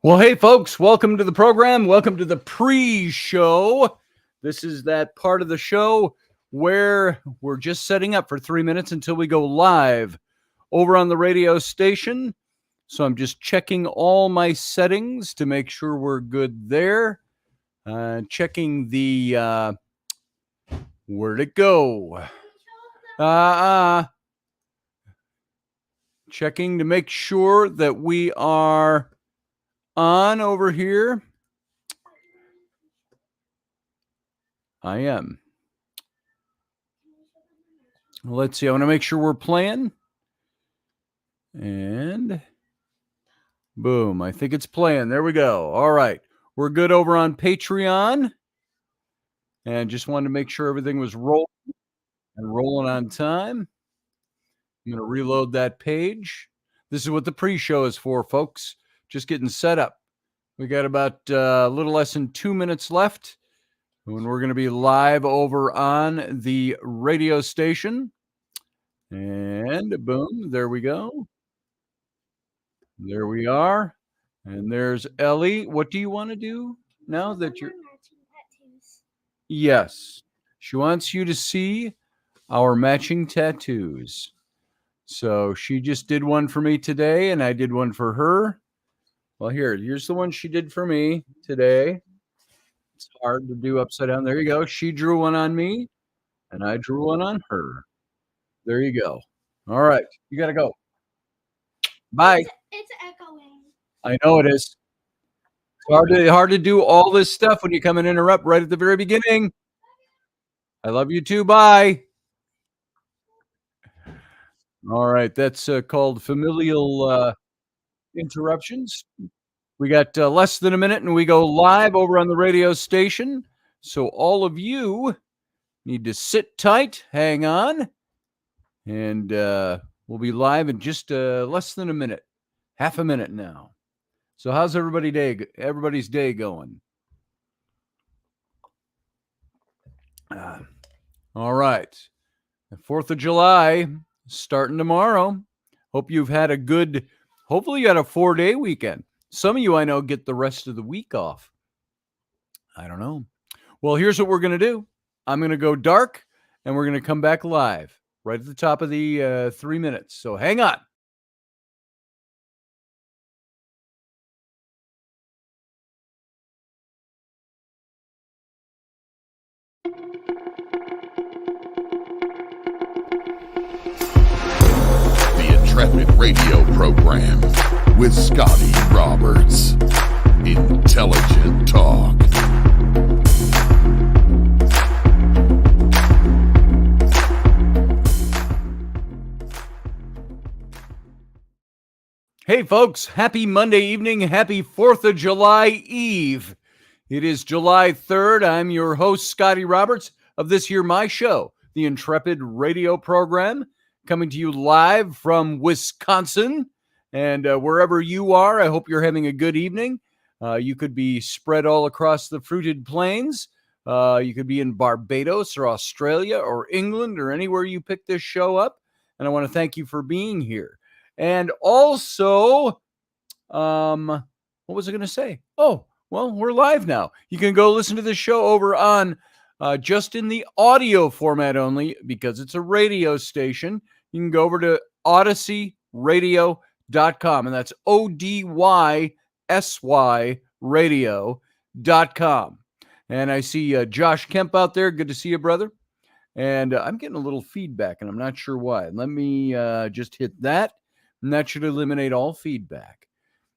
Well, hey, folks, welcome to the program. Welcome to the pre-show. This is that part of the show where we're just setting up for 3 minutes until we go live over on the radio station. So I'm just checking all my settings to make sure we're good there. Checking the, where'd it go? Checking to make sure that we are on over here. I am. Let's see. I want to make sure we're playing. And boom. I think it's playing. There we go. All right. We're good over on Patreon. And just wanted to make sure everything was rolling on time. I'm going to reload that page. This is what the pre-show is for, folks. Just getting set up. We got about a little less than 2 minutes left when we're going to be live over on the radio station. And boom, there we go. There we are. And there's Ellie. What do you want to do now that you're... Yes. She wants you to see our matching tattoos. So she just did one for me today, and I did one for her. Well, here's the one she did for me today. It's hard to do upside down. There you go. She drew one on me, and I drew one on her. There you go. All right. You got to go. Bye. It's echoing. I know it is. It's hard to do all this stuff when you come and interrupt right at the very beginning. I love you too. Bye. All right. That's called familial interruptions. We got less than a minute and we go live over on the radio station. So all of you need to sit tight, hang on, and we'll be live in just less than a minute, half a minute now. So how's everybody's day going? All right. The 4th of July starting tomorrow. Hope you've had hopefully you had a 4-day weekend. Some of you I know get the rest of the week off. I don't know. Well, here's what we're going to do. I'm going to go dark and we're going to come back live right at the top of the 3 minutes. So hang on. The Intrepid radio program with Scotty Roberts. Intelligent talk. Hey, folks, happy Monday evening. Happy 4th of July Eve. It is July 3rd. I'm your host, Scotty Roberts, of this here, my show, the Intrepid radio program, coming to you live from Wisconsin. And wherever you are, I hope you're having a good evening. You could be spread all across the fruited plains. You could be in Barbados or Australia or England or anywhere you pick this show up. And I want to thank you for being here. And also, what was I going to say? Oh, well, we're live now. You can go listen to the show over on just in the audio format only because it's a radio station. You can go over to odysseyradio.com, and that's ODYSY radio.com. And I see Josh Kemp out there. Good to see you, brother. And I'm getting a little feedback, and I'm not sure why. Let me just hit that, and that should eliminate all feedback.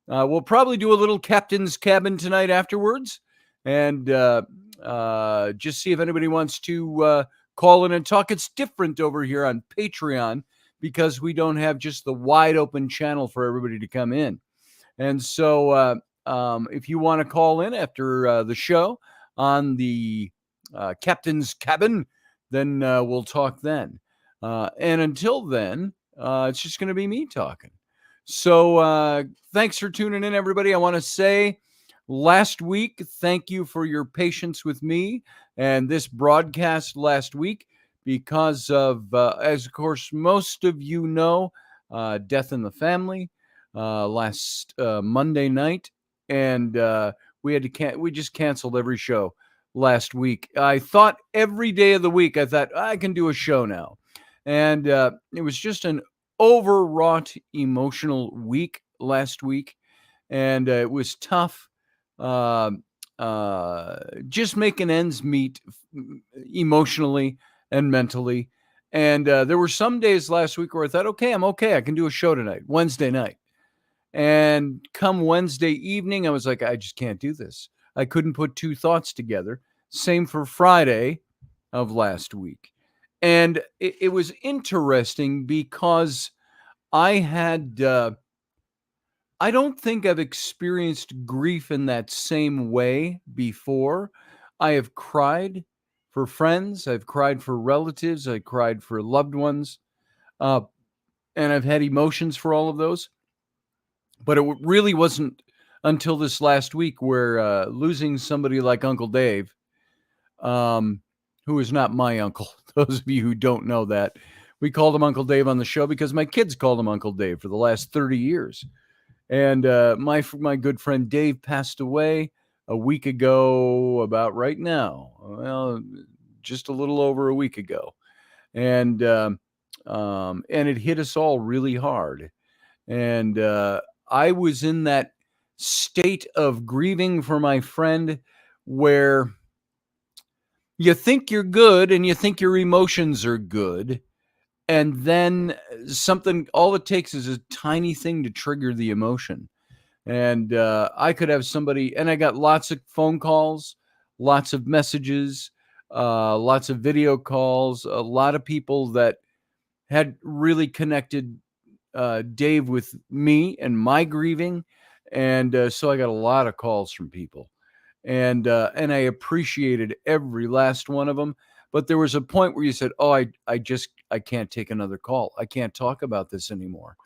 We'll probably do a little Captain's Cabin tonight afterwards, and just see if anybody wants to call in and talk. It's different over here on Patreon because we don't have just the wide open channel for everybody to come in. And so if you want to call in after the show on the Captain's Cabin, then we'll talk then. And until then, it's just going to be me talking. So thanks for tuning in, everybody. I want to say last week, thank you for your patience with me and this broadcast last week because of, as of course, most of you know, death in the family last Monday night. and we just canceled every show last week. I thought every day of the week, I thought I can do a show now, and it was just an overwrought emotional week last week, and it was tough. Uh, just making ends meet emotionally and mentally. And there were some days last week where I thought, okay, I'm okay. I can do a show tonight, Wednesday night. And come Wednesday evening, I was like, I just can't do this. I couldn't put two thoughts together. Same for Friday of last week. And it was interesting because I had, I don't think I've experienced grief in that same way before. I have cried for friends, I've cried for relatives, I cried for loved ones, uh, and I've had emotions for all of those. But it really wasn't until this last week where losing somebody like Uncle Dave, um, who is not my uncle. Those of you who don't know that, we called him Uncle Dave on the show because my kids called him Uncle Dave for the last 30 years. And my good friend Dave passed away a week ago, about right now. Well, just a little over a week ago, and it hit us all really hard. And I was in that state of grieving for my friend, where you think you're good and you think your emotions are good, and then something. All it takes is a tiny thing to trigger the emotion. And I could have somebody, and I got lots of phone calls, lots of messages, lots of video calls, a lot of people that had really connected Dave with me and my grieving. And so I got a lot of calls from people, and I appreciated every last one of them. But there was a point where you said, "Oh, I can't take another call. I can't talk about this anymore."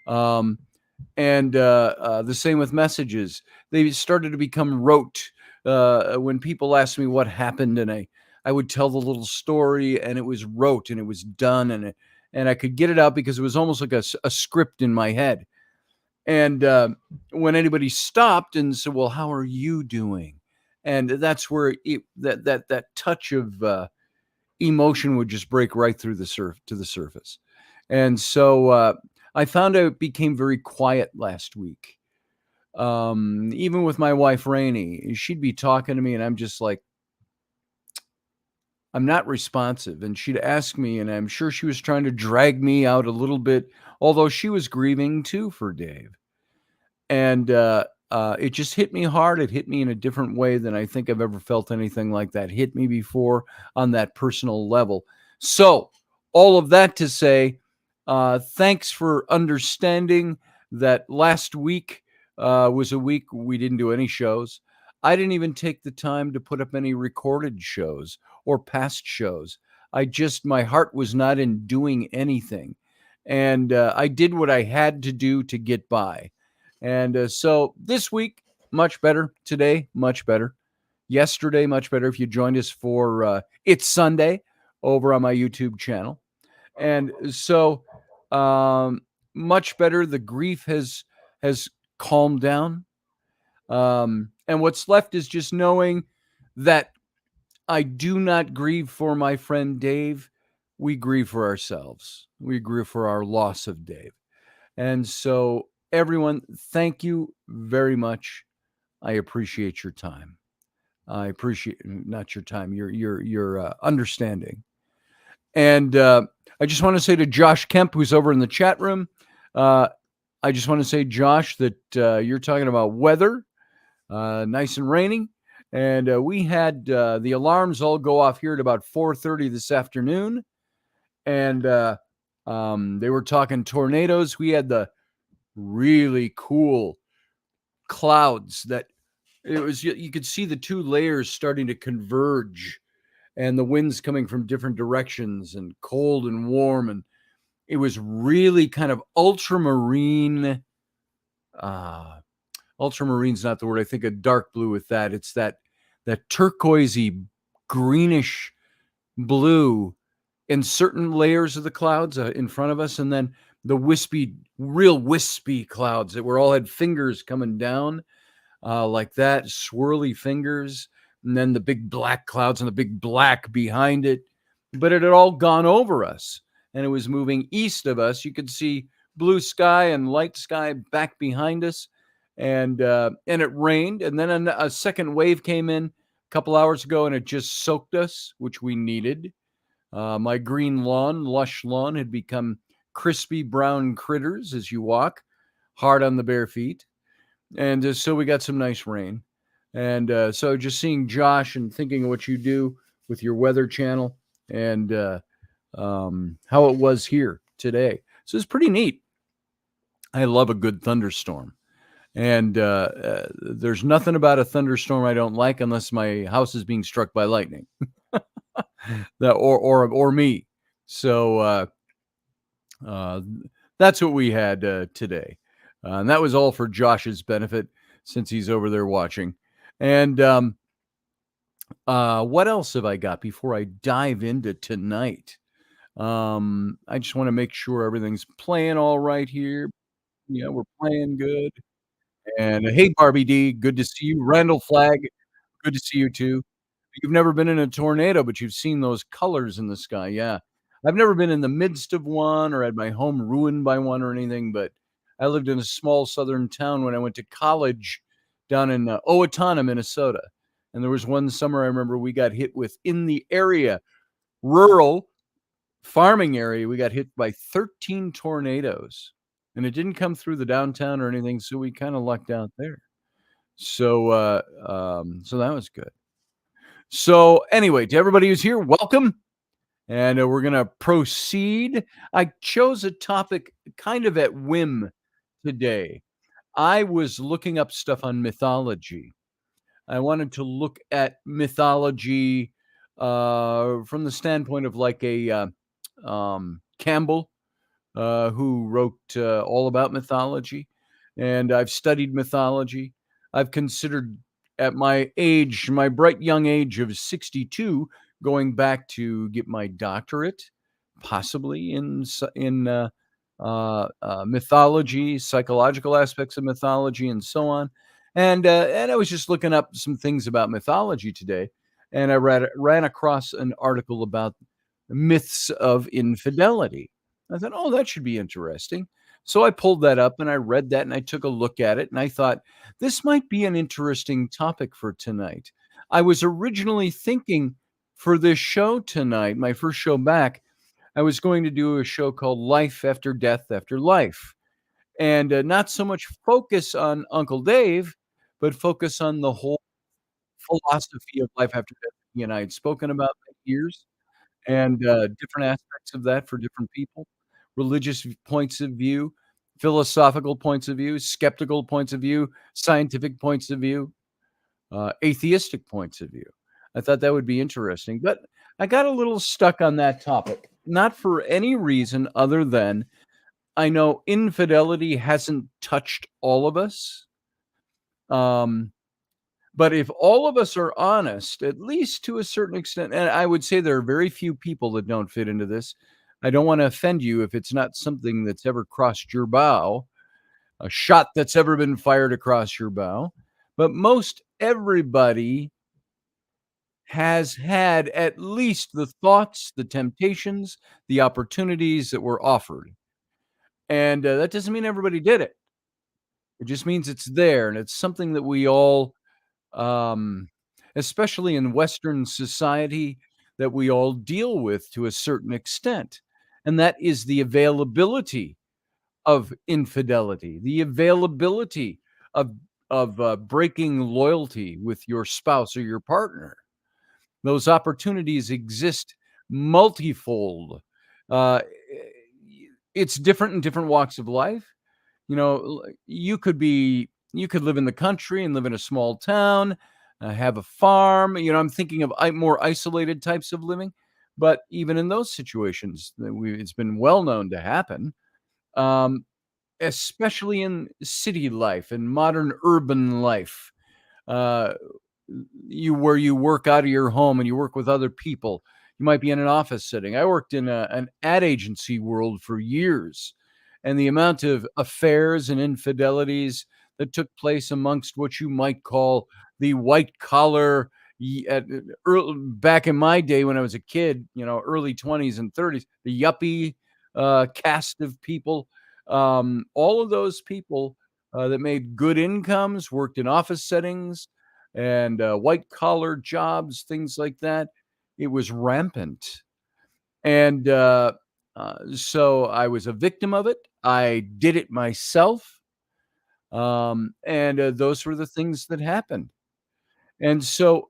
Um, and the same with messages. They started to become rote. When people asked me what happened, and I would tell the little story, and it was rote, and it was done, and I could get it out because it was almost like a script in my head. And when anybody stopped and said, "Well, how are you doing?" And that's where that touch of emotion would just break right through to the surface. And so I found I became very quiet last week. Even with my wife Rainey, she'd be talking to me, and I'm just like, I'm not responsive. And she'd ask me, and I'm sure she was trying to drag me out a little bit, although she was grieving too for Dave. And it just hit me hard. It hit me in a different way than I think I've ever felt anything like that hit me before on that personal level. So, all of that to say, thanks for understanding that last week was a week we didn't do any shows. I didn't even take the time to put up any recorded shows or past shows. My heart was not in doing anything. And I did what I had to do to get by. And so this week, much better. Today, much better. Yesterday, much better. If you joined us for It's Sunday over on my YouTube channel. And so much better. The grief has calmed down. And what's left is just knowing that I do not grieve for my friend Dave. We grieve for ourselves. We grieve for our loss of Dave. And so, everyone, thank you very much. I appreciate your time. I appreciate not your time, your understanding. And I just want to say to Josh Kemp, who's over in the chat room, I just want to say, Josh, that you're talking about weather, nice and raining. And we had the alarms all go off here at about 4:30 this afternoon. And they were talking tornadoes. We had the really cool clouds that you could see the two layers starting to converge, and the winds coming from different directions, and cold and warm, and it was really kind of ultramarine. Ultramarine's not the word. I think a dark blue with that. It's that turquoisey greenish blue in certain layers of the clouds in front of us, and then the real wispy clouds that were all had fingers coming down. like that, swirly fingers, and then the big black clouds and the big black behind it. But it had all gone over us, and it was moving east of us. You could see blue sky and light sky back behind us, and it rained. And then a second wave came in a couple hours ago, and it just soaked us, which we needed. My green lawn, lush lawn, had become crispy brown critters as you walk, hard on the bare feet. And so we got some nice rain. And so just seeing Josh and thinking of what you do with your weather channel and how it was here today. So it's pretty neat. I love a good thunderstorm. And there's nothing about a thunderstorm I don't like unless my house is being struck by lightning. or me. So that's what we had today. And that was all for Josh's benefit since he's over there watching. And what else have I got before I dive into tonight? I just want to make sure everything's playing all right here. Yeah, we're playing good. And hey, Barbie D, good to see you. Randall Flagg, good to see you too. You've never been in a tornado, but you've seen those colors in the sky. Yeah. I've never been in the midst of one or had my home ruined by one or anything, but I lived in a small southern town when I went to college down in Owatonna, Minnesota. And there was one summer I remember we got hit with, in the area, rural farming area, we got hit by 13 tornadoes. And it didn't come through the downtown or anything, so we kind of lucked out there. So that was good. So anyway, to everybody who's here, welcome. And we're going to proceed. I chose a topic kind of at whim today. I was looking up stuff on mythology. I wanted to look at mythology from the standpoint of like a Campbell, who wrote all about mythology. And I've studied mythology. I've considered at my age, my bright young age of 62, going back to get my doctorate, possibly in mythology, psychological aspects of mythology, and so on. And I was just looking up some things about mythology today, and I ran across an article about myths of infidelity. I thought, oh, that should be interesting. So I pulled that up and I read that and I took a look at it and I thought, this might be an interesting topic for tonight. I was originally thinking for this show tonight, my first show back, I was going to do a show called Life After Death After Life. And not so much focus on Uncle Dave, but focus on the whole philosophy of life after death he and I had spoken about for years, and different aspects of that for different people, religious points of view, philosophical points of view, skeptical points of view, scientific points of view, atheistic points of view. I thought that would be interesting, but I got a little stuck on that topic, not for any reason other than I know infidelity hasn't touched all of us. But if all of us are honest, at least to a certain extent, and I would say there are very few people that don't fit into this. I don't want to offend you if it's not something that's ever crossed your bow, a shot that's ever been fired across your bow. But most everybody has had at least the thoughts, the temptations, the opportunities that were offered. And that doesn't mean everybody did it. It just means it's there. And it's something that we all um, especially in Western society, that we all deal with to a certain extent. And that is the availability of infidelity, the availability of breaking loyalty with your spouse or your partner. Those opportunities exist multifold. Uh, it's different in different walks of life. You know, you could live in the country and live in a small town, have a farm. You know, I'm thinking of more isolated types of living, but even in those situations, it's been well known to happen, um, especially in city life and modern urban life. Uh, where you work out of your home and you work with other people. You might be in an office setting. I worked in an ad agency world for years, and the amount of affairs and infidelities that took place amongst what you might call the white collar. Back in my day when I was a kid, early 20s and 30s, the yuppie cast of people, all of those people that made good incomes, worked in office settings and white collar jobs, things like that. It was rampant. And so I was a victim of it. I did it myself. And those were the things that happened. And so,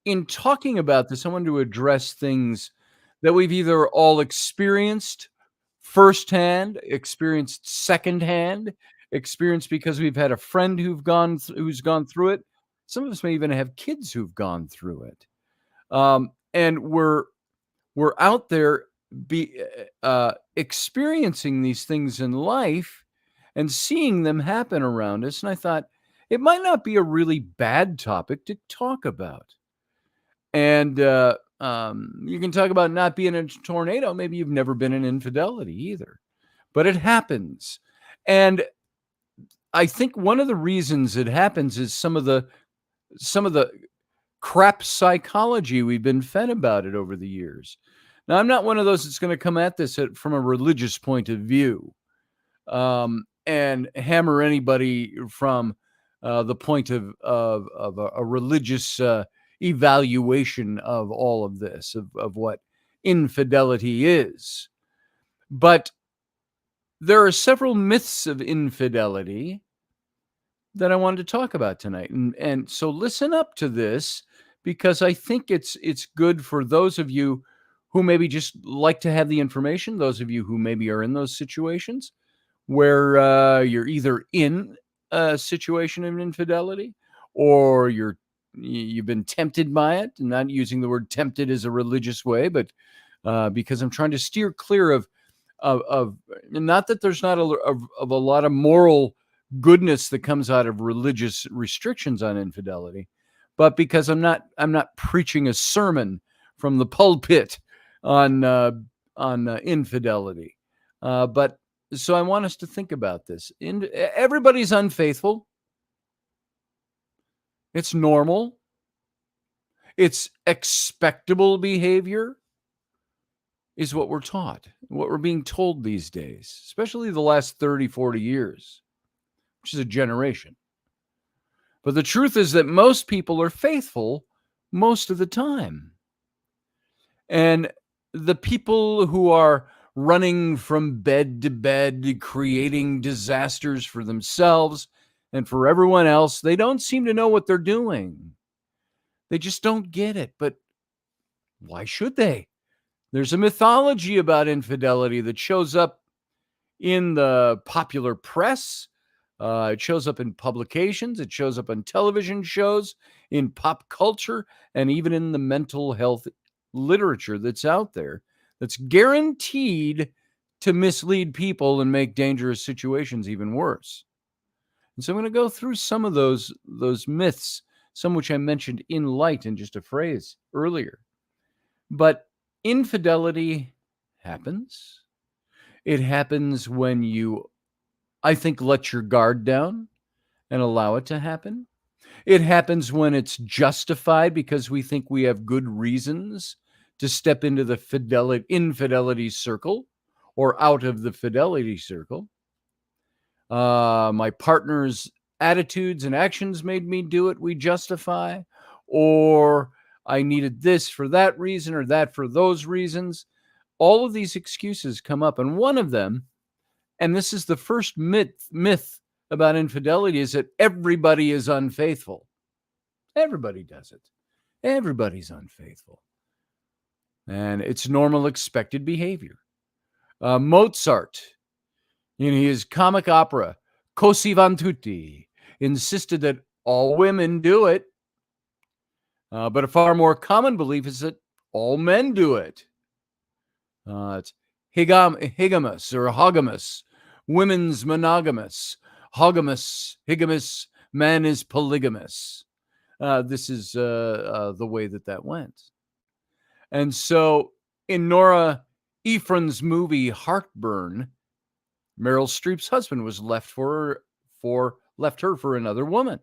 in talking about this, I wanted to address things that we've either all experienced firsthand, experienced secondhand, experienced because we've had a friend who's gone through it. Some of us may even have kids who've gone through it, and we're out there experiencing these things in life and seeing them happen around us. And I thought it might not be a really bad topic to talk about. And you can talk about not being in a tornado. Maybe you've never been in infidelity either, but it happens. And I think one of the reasons it happens is some of the crap psychology we've been fed about it over the years. Now, I'm not one of those that's going to come at this from a religious point of view, and hammer anybody from the point of a religious evaluation of all of this, of what infidelity is. But there are several myths of infidelity that I wanted to talk about tonight. And so listen up to this, because I think it's good for those of you who maybe just like to have the information, those of you who maybe are in those situations where you're either in a situation of infidelity or you've been tempted by it. And not using the word tempted as a religious way, but because I'm trying to steer clear of not that there's not a lot of moral goodness that comes out of religious restrictions on infidelity, but because I'm not preaching a sermon from the pulpit on infidelity. But so I want us to think about this. Everybody's unfaithful. It's normal. It's expectable behavior, is what we're taught, what we're being told these days, especially the last 30, 40 years, which is a generation. But the truth is that most people are faithful most of the time. And the people who are running from bed to bed, creating disasters for themselves and for everyone else, they don't seem to know what they're doing. They just don't get it. But why should they? There's a mythology about infidelity that shows up in the popular press. It shows up in publications. It shows up on television shows, in pop culture, and even in the mental health literature that's out there, that's guaranteed to mislead people and make dangerous situations even worse. And so I'm going to go through some of those myths, some which I mentioned in light in just a phrase earlier. But infidelity happens. It happens when you, I think, let your guard down and allow it to happen. It happens when it's justified because we think we have good reasons to step into the infidelity circle or out of the fidelity circle. My partner's attitudes and actions made me do it, we justify. Or I needed this for that reason or that for those reasons. All of these excuses come up. And one of them, and this is the first myth about infidelity, is that everybody is unfaithful. Everybody does it. Everybody's unfaithful. And it's normal, expected behavior. Mozart, in his comic opera, Così van tutti, insisted that all women do it. But a far more common belief is that all men do it. It's higamous or hogamous, women's monogamous, hogamous, higamous, man is polygamous. This is the way that went. And so in Nora Ephron's movie Heartburn, Meryl Streep's husband was left for left her for another woman.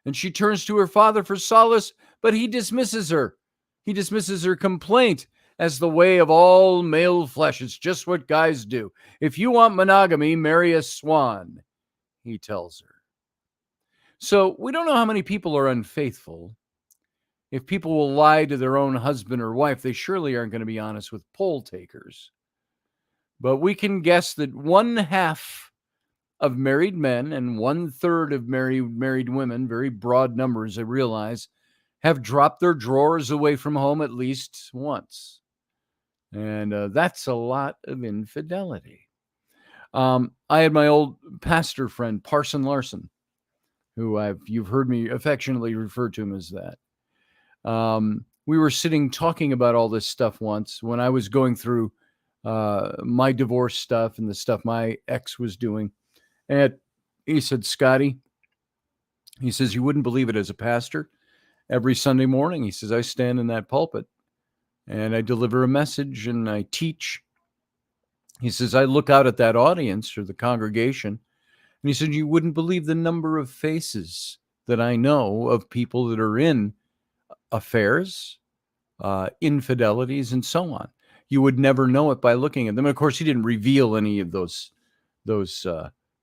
And she turns to her father for solace, but he dismisses her. He dismisses her complaint as the way of all male flesh. It's just what guys do. If you want monogamy, marry a swan, he tells her. So we don't know how many people are unfaithful. If people will lie to their own husband or wife, they surely aren't going to be honest with poll takers. But we can guess that 1/2 of married men and 1/3 of married women, very broad numbers, I realize, have dropped their drawers away from home at least once. And that's a lot of infidelity. I had my old pastor friend, Parson Larson, who you've heard me affectionately refer to him as that. We were sitting talking about all this stuff once when I was going through my divorce stuff and the stuff my ex was doing. And he said, Scotty, he says, you wouldn't believe it, as a pastor, every Sunday morning, he says, I stand in that pulpit and I deliver a message and I teach. He says, I look out at that audience or the congregation, and he said, you wouldn't believe the number of faces that I know of people that are in affairs, infidelities, and so on. You would never know it by looking at them. Of course, he didn't reveal any of those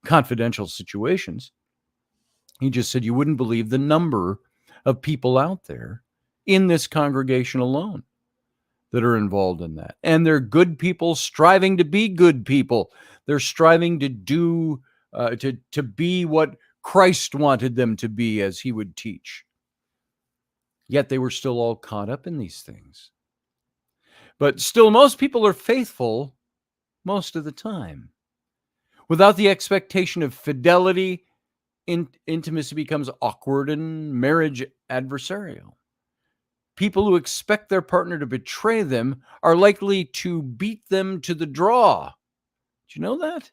confidential situations. He just said, you wouldn't believe the number of people out there in this congregation alone that are involved in that. And they're good people striving to be good people. They're striving to do, to be what Christ wanted them to be, as he would teach. Yet they were still all caught up in these things. But still, most people are faithful most of the time. Without the expectation of fidelity, intimacy becomes awkward and marriage adversarial. People who expect their partner to betray them are likely to beat them to the draw. Did you know that?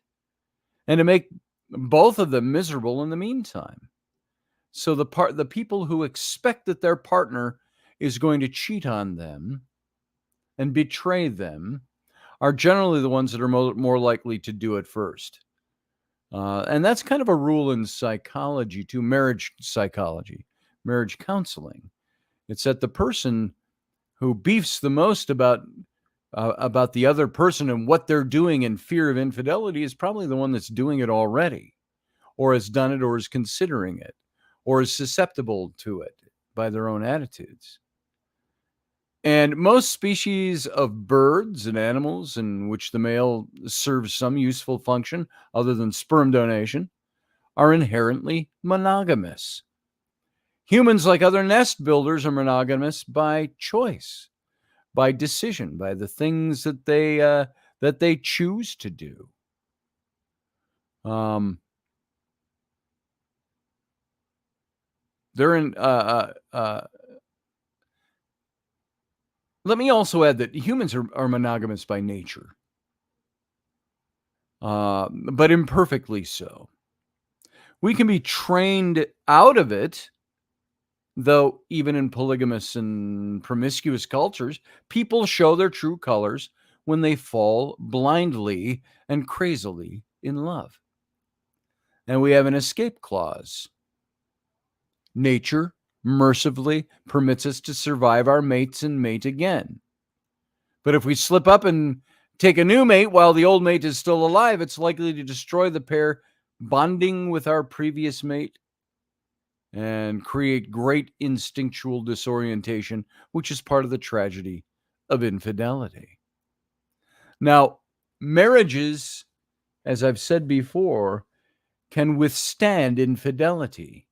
And to make both of them miserable in the meantime. So the people who expect that their partner is going to cheat on them and betray them are generally the ones that are more likely to do it first. And that's kind of a rule in psychology too, marriage psychology, marriage counseling. It's that the person who beefs the most about the other person and what they're doing in fear of infidelity is probably the one that's doing it already, or has done it, or is considering it, or is susceptible to it by their own attitudes. And most species of birds and animals in which the male serves some useful function other than sperm donation are inherently monogamous. Humans, like other nest builders, are monogamous by choice, by decision, by the things that they choose to do. They're in. Let me also add that humans are monogamous by nature, but imperfectly so. We can be trained out of it, though even in polygamous and promiscuous cultures, people show their true colors when they fall blindly and crazily in love. And we have an escape clause. Nature mercifully permits us to survive our mates and mate again. But if we slip up and take a new mate while the old mate is still alive, it's likely to destroy the pair bonding with our previous mate and create great instinctual disorientation, which is part of the tragedy of infidelity. Now, marriages, as I've said before, can withstand infidelity.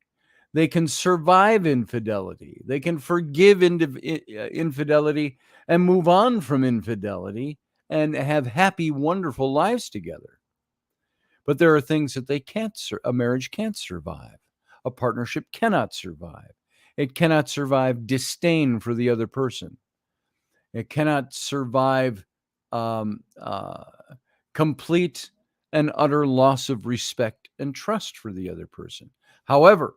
They can survive infidelity. They can forgive infidelity and move on from infidelity and have happy, wonderful lives together. But there are things that a marriage can't survive. A partnership cannot survive. It cannot survive disdain for the other person. It cannot survive complete and utter loss of respect and trust for the other person. However,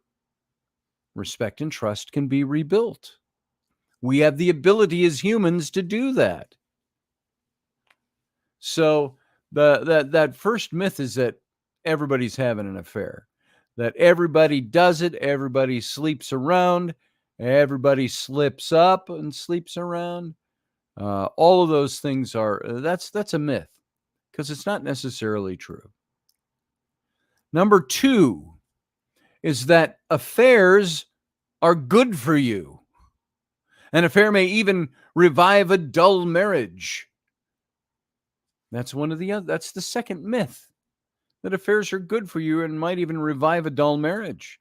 respect and trust can be rebuilt. We have the ability as humans to do that. So that first myth is that everybody's having an affair. that everybody does it, everybody sleeps around, everybody slips up and sleeps around. All of those things are that's a myth because it's not necessarily true. Number 2 is that affairs are good for you. An affair may even revive a dull marriage. That's that's the second myth, that affairs are good for you and might even revive a dull marriage.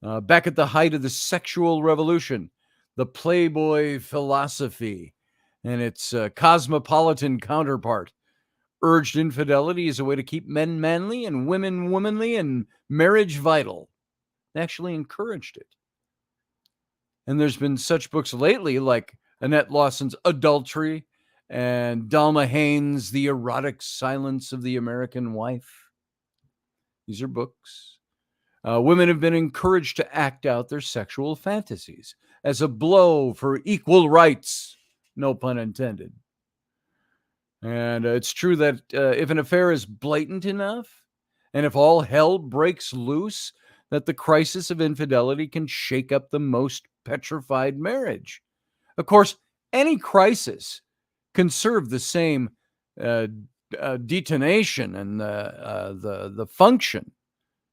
Back at the height of the sexual revolution, the Playboy philosophy and its cosmopolitan counterpart urged infidelity as a way to keep men manly and women womanly and marriage vital. They actually encouraged it. And there's been such books lately like Annette Lawson's Adultery and Dalma Haynes' The Erotic Silence of the American Wife. These are books. Women have been encouraged to act out their sexual fantasies as a blow for equal rights, no pun intended. And it's true that if an affair is blatant enough, and if all hell breaks loose, that the crisis of infidelity can shake up the most petrified marriage. Of course, any crisis can serve the same detonation and the function.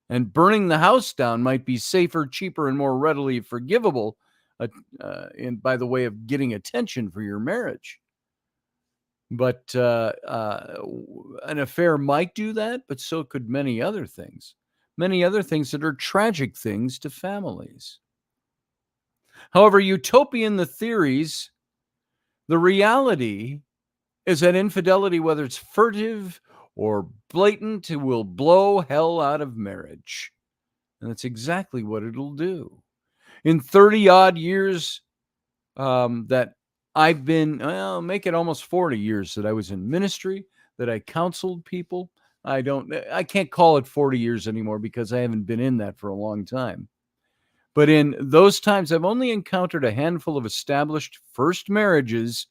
And burning the house down might be safer, cheaper, and more readily forgivable by the way of getting attention for your marriage. But an affair might do that, but so could many other things. Many other things that are tragic things to families. However, utopian the theories, the reality is that infidelity, whether it's furtive or blatant, it will blow hell out of marriage. And that's exactly what it'll do. In 30 odd years that I've been, make it almost 40 years that I was in ministry, that I counseled people. I can't call it 40 years anymore because I haven't been in that for a long time. But in those times, I've only encountered a handful of established first marriages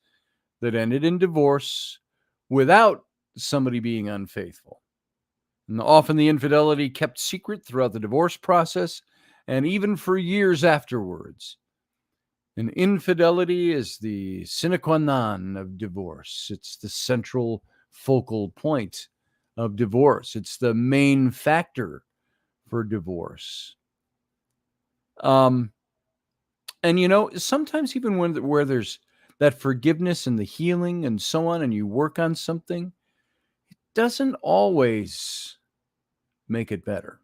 that ended in divorce without somebody being unfaithful. And often the infidelity kept secret throughout the divorce process and even for years afterwards. And infidelity is the sine qua non of divorce. It's the central focal point of divorce. It's the main factor for divorce. And sometimes even where there's that forgiveness and the healing and so on, and you work on something, it doesn't always make it better.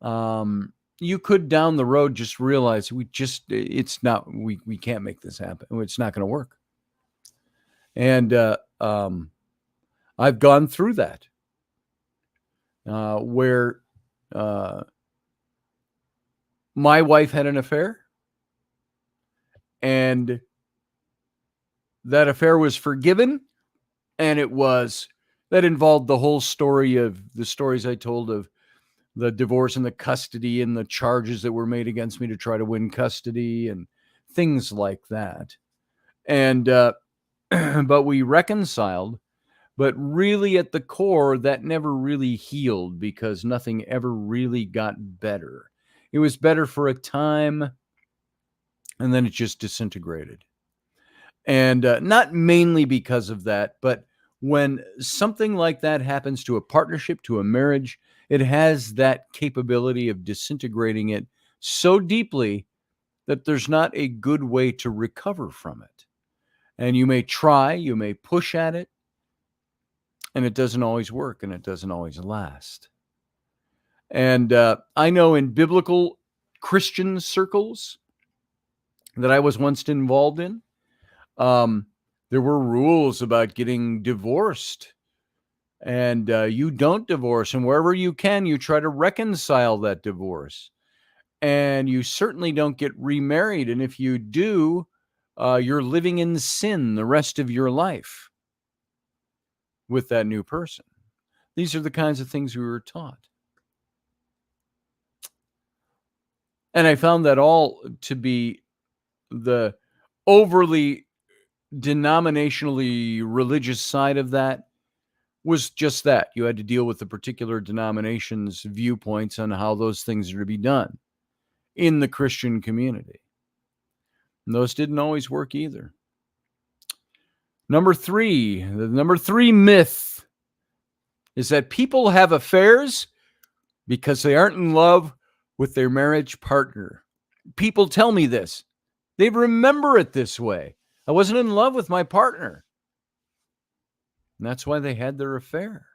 You could down the road just realize we can't make this happen. It's not going to work. And I've gone through that where my wife had an affair and that affair was forgiven. And that involved the whole story of the stories I told of the divorce and the custody and the charges that were made against me to try to win custody and things like that. And, but we reconciled, but really at the core, that never really healed because nothing ever really got better. It was better for a time, and then it just disintegrated. And not mainly because of that, but when something like that happens to a partnership, to a marriage, it has that capability of disintegrating it so deeply that there's not a good way to recover from it. And you may try, you may push at it, and it doesn't always work and it doesn't always last. And I know in biblical Christian circles that I was once involved in, there were rules about getting divorced. And you don't divorce. And wherever you can, you try to reconcile that divorce. And you certainly don't get remarried. And if you do, you're living in sin the rest of your life with that new person. These are the kinds of things we were taught. And I found that all to be the overly denominationally religious side of that was just that. You had to deal with the particular denomination's viewpoints on how those things are to be done in the Christian community. And those didn't always work either. The number three myth is that people have affairs because they aren't in love with their marriage partner. People tell me this. They remember it this way. I wasn't in love with my partner. And that's why they had their affair.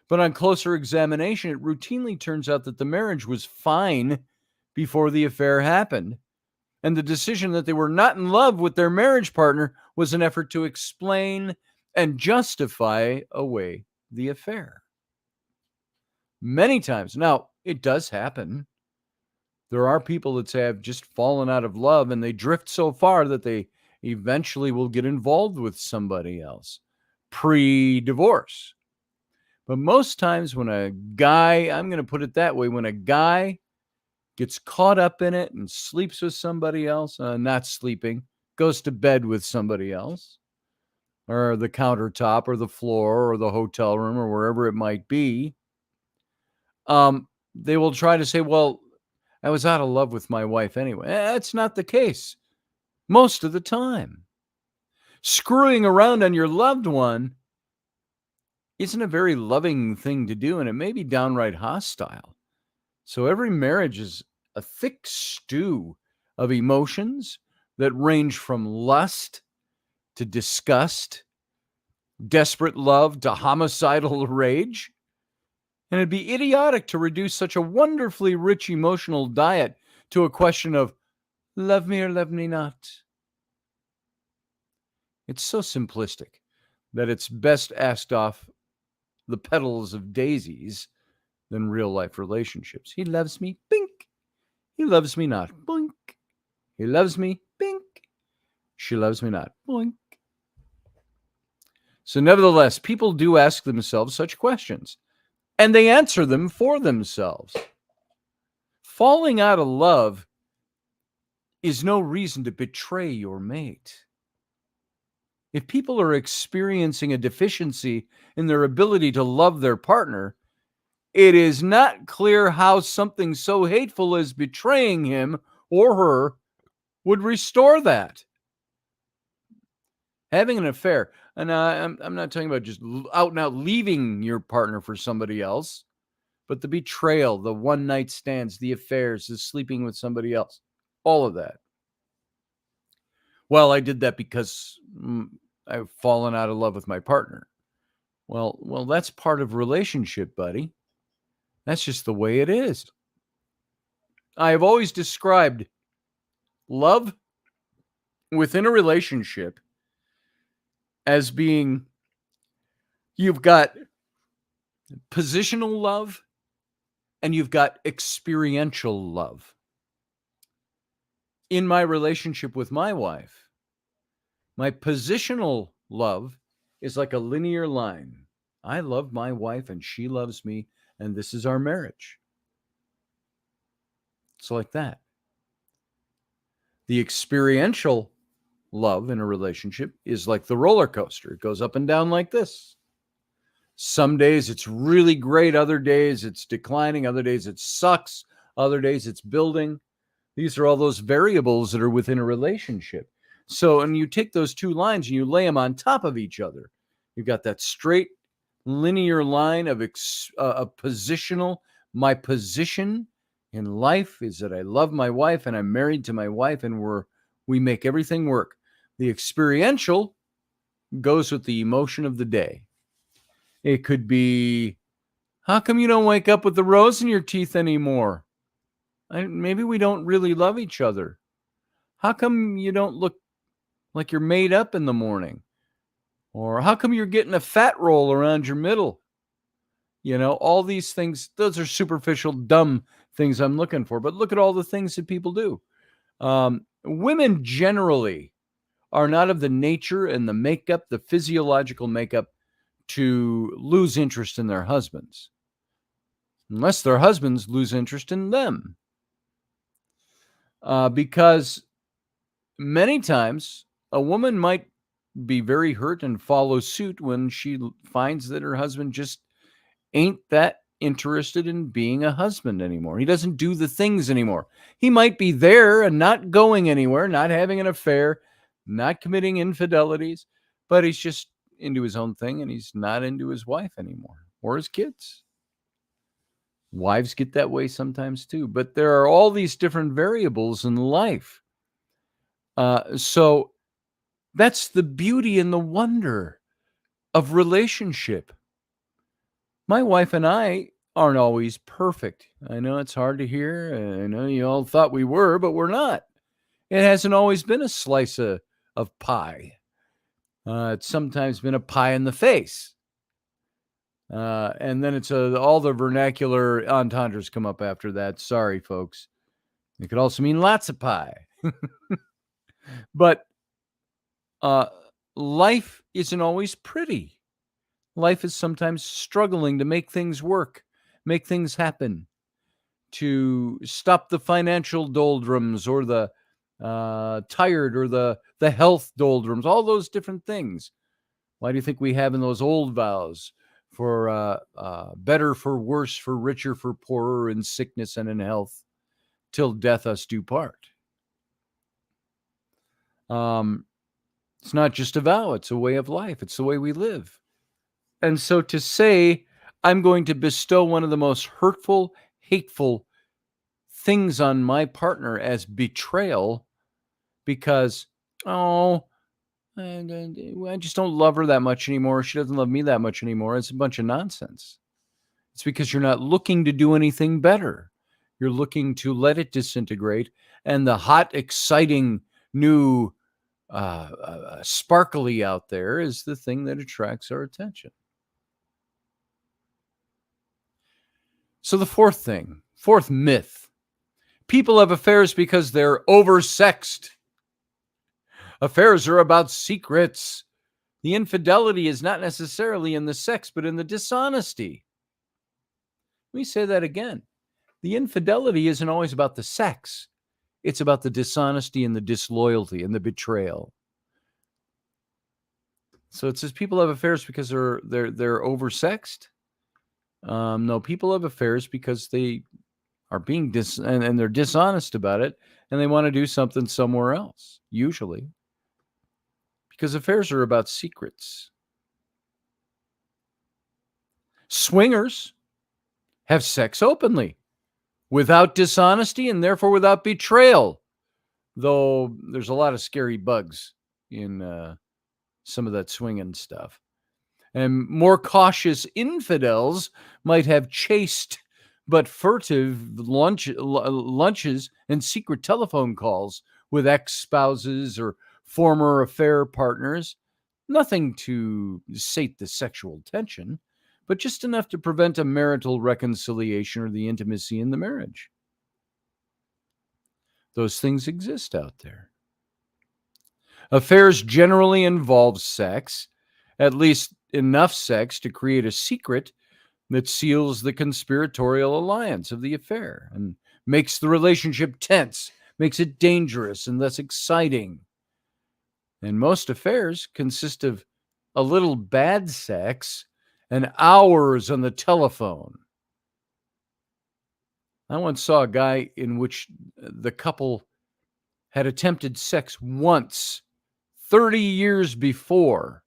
But on closer examination, it routinely turns out that the marriage was fine before the affair happened. And the decision that they were not in love with their marriage partner was an effort to explain and justify away the affair. Many times. Now, it does happen. There are people that say, I've just fallen out of love, and they drift so far that they eventually will get involved with somebody else pre-divorce. But most times when a guy, I'm going to put it that way, when a guy gets caught up in it and sleeps with somebody else, not sleeping, goes to bed with somebody else, or the countertop or the floor or the hotel room or wherever it might be, they will try to say, well, I was out of love with my wife anyway. That's not the case most of the time. Screwing around on your loved one isn't a very loving thing to do, and it may be downright hostile. So every marriage is a thick stew of emotions that range from lust to disgust, desperate love to homicidal rage. And it'd be idiotic to reduce such a wonderfully rich emotional diet to a question of love me or love me not. It's so simplistic that it's best asked off the petals of daisies than real life relationships. He loves me, bink. He loves me not, boink. He loves me, bink. She loves me not, boink. So nevertheless, people do ask themselves such questions, and they answer them for themselves. Falling out of love is no reason to betray your mate. If people are experiencing a deficiency in their ability to love their partner, it is not clear how something so hateful as betraying him or her would restore that. Having an affair, and I'm not talking about just out and out leaving your partner for somebody else, but the betrayal, the one night stands, the affairs, the sleeping with somebody else, all of that. Well, I did that because I've fallen out of love with my partner. Well, that's part of relationship, buddy. That's just the way it is. I have always described love within a relationship as being, you've got positional love and you've got experiential love. In my relationship with my wife, my positional love is like a linear line. I love my wife and she loves me, and this is our marriage. It's like that. The experiential love in a relationship is like the roller coaster. It goes up and down like this. Some days it's really great. Other days it's declining. Other days it sucks. Other days it's building. These are all those variables that are within a relationship. So, and you take those two lines and you lay them on top of each other. You've got that straight linear line of positional. My position in life is that I love my wife and I'm married to my wife and we make everything work. The experiential goes with the emotion of the day. It could be, how come you don't wake up with the rose in your teeth anymore? Maybe we don't really love each other. How come you don't look like you're made up in the morning? Or how come you're getting a fat roll around your middle? You know, all these things, those are superficial, dumb things I'm looking for. But look at all the things that people do. Women generally are not of the nature and the makeup, the physiological makeup, to lose interest in their husbands. Unless their husbands lose interest in them. Because many times a woman might be very hurt and follow suit when she finds that her husband just ain't that interested in being a husband anymore. He doesn't do the things anymore. He might be there and not going anywhere, not having an affair, not committing infidelities, but he's just into his own thing and he's not into his wife anymore or his kids. Wives get that way sometimes too, but there are all these different variables in life. So that's the beauty and the wonder of relationship. My wife and I aren't always perfect. I know it's hard to hear. I know you all thought we were, but we're not. It hasn't always been a slice of pie. It's sometimes been a pie in the face. And then it's all the vernacular entendres come up after that. Sorry, folks. It could also mean lots of pie. But life isn't always pretty. Life is sometimes struggling to make things work, make things happen, to stop the financial doldrums or the tired or the health doldrums, all those different things. Why do you think we have in those old vows for better, for worse, for richer, for poorer, in sickness and in health, till death us do part? It's not just a vow, it's a way of life. It's the way we live. And so to say, I'm going to bestow one of the most hurtful, hateful things on my partner as betrayal because, I just don't love her that much anymore. She doesn't love me that much anymore. It's a bunch of nonsense. It's because you're not looking to do anything better. You're looking to let it disintegrate. And the hot, exciting, new, sparkly out there is the thing that attracts our attention. So the fourth myth, people have affairs because they're oversexed. Affairs are about secrets. The infidelity is not necessarily in the sex, but in the dishonesty. Let me say that again. The infidelity isn't always about the sex. It's about the dishonesty and the disloyalty and the betrayal. So it says people have affairs because they're oversexed. No, people have affairs because they are being and they're dishonest about it, and they want to do something somewhere else, usually. Because affairs are about secrets. Swingers have sex openly, without dishonesty and therefore without betrayal. Though there's a lot of scary bugs in some of that swinging stuff. And more cautious infidels might have chaste but furtive lunches and secret telephone calls with ex-spouses or former affair partners. Nothing to sate the sexual tension, but just enough to prevent a marital reconciliation or the intimacy in the marriage. Those things exist out there. Affairs generally involve sex, at least enough sex to create a secret that seals the conspiratorial alliance of the affair and makes the relationship tense, makes it dangerous and less exciting. And most affairs consist of a little bad sex and hours on the telephone. I once saw a guy in which the couple had attempted sex once 30 years before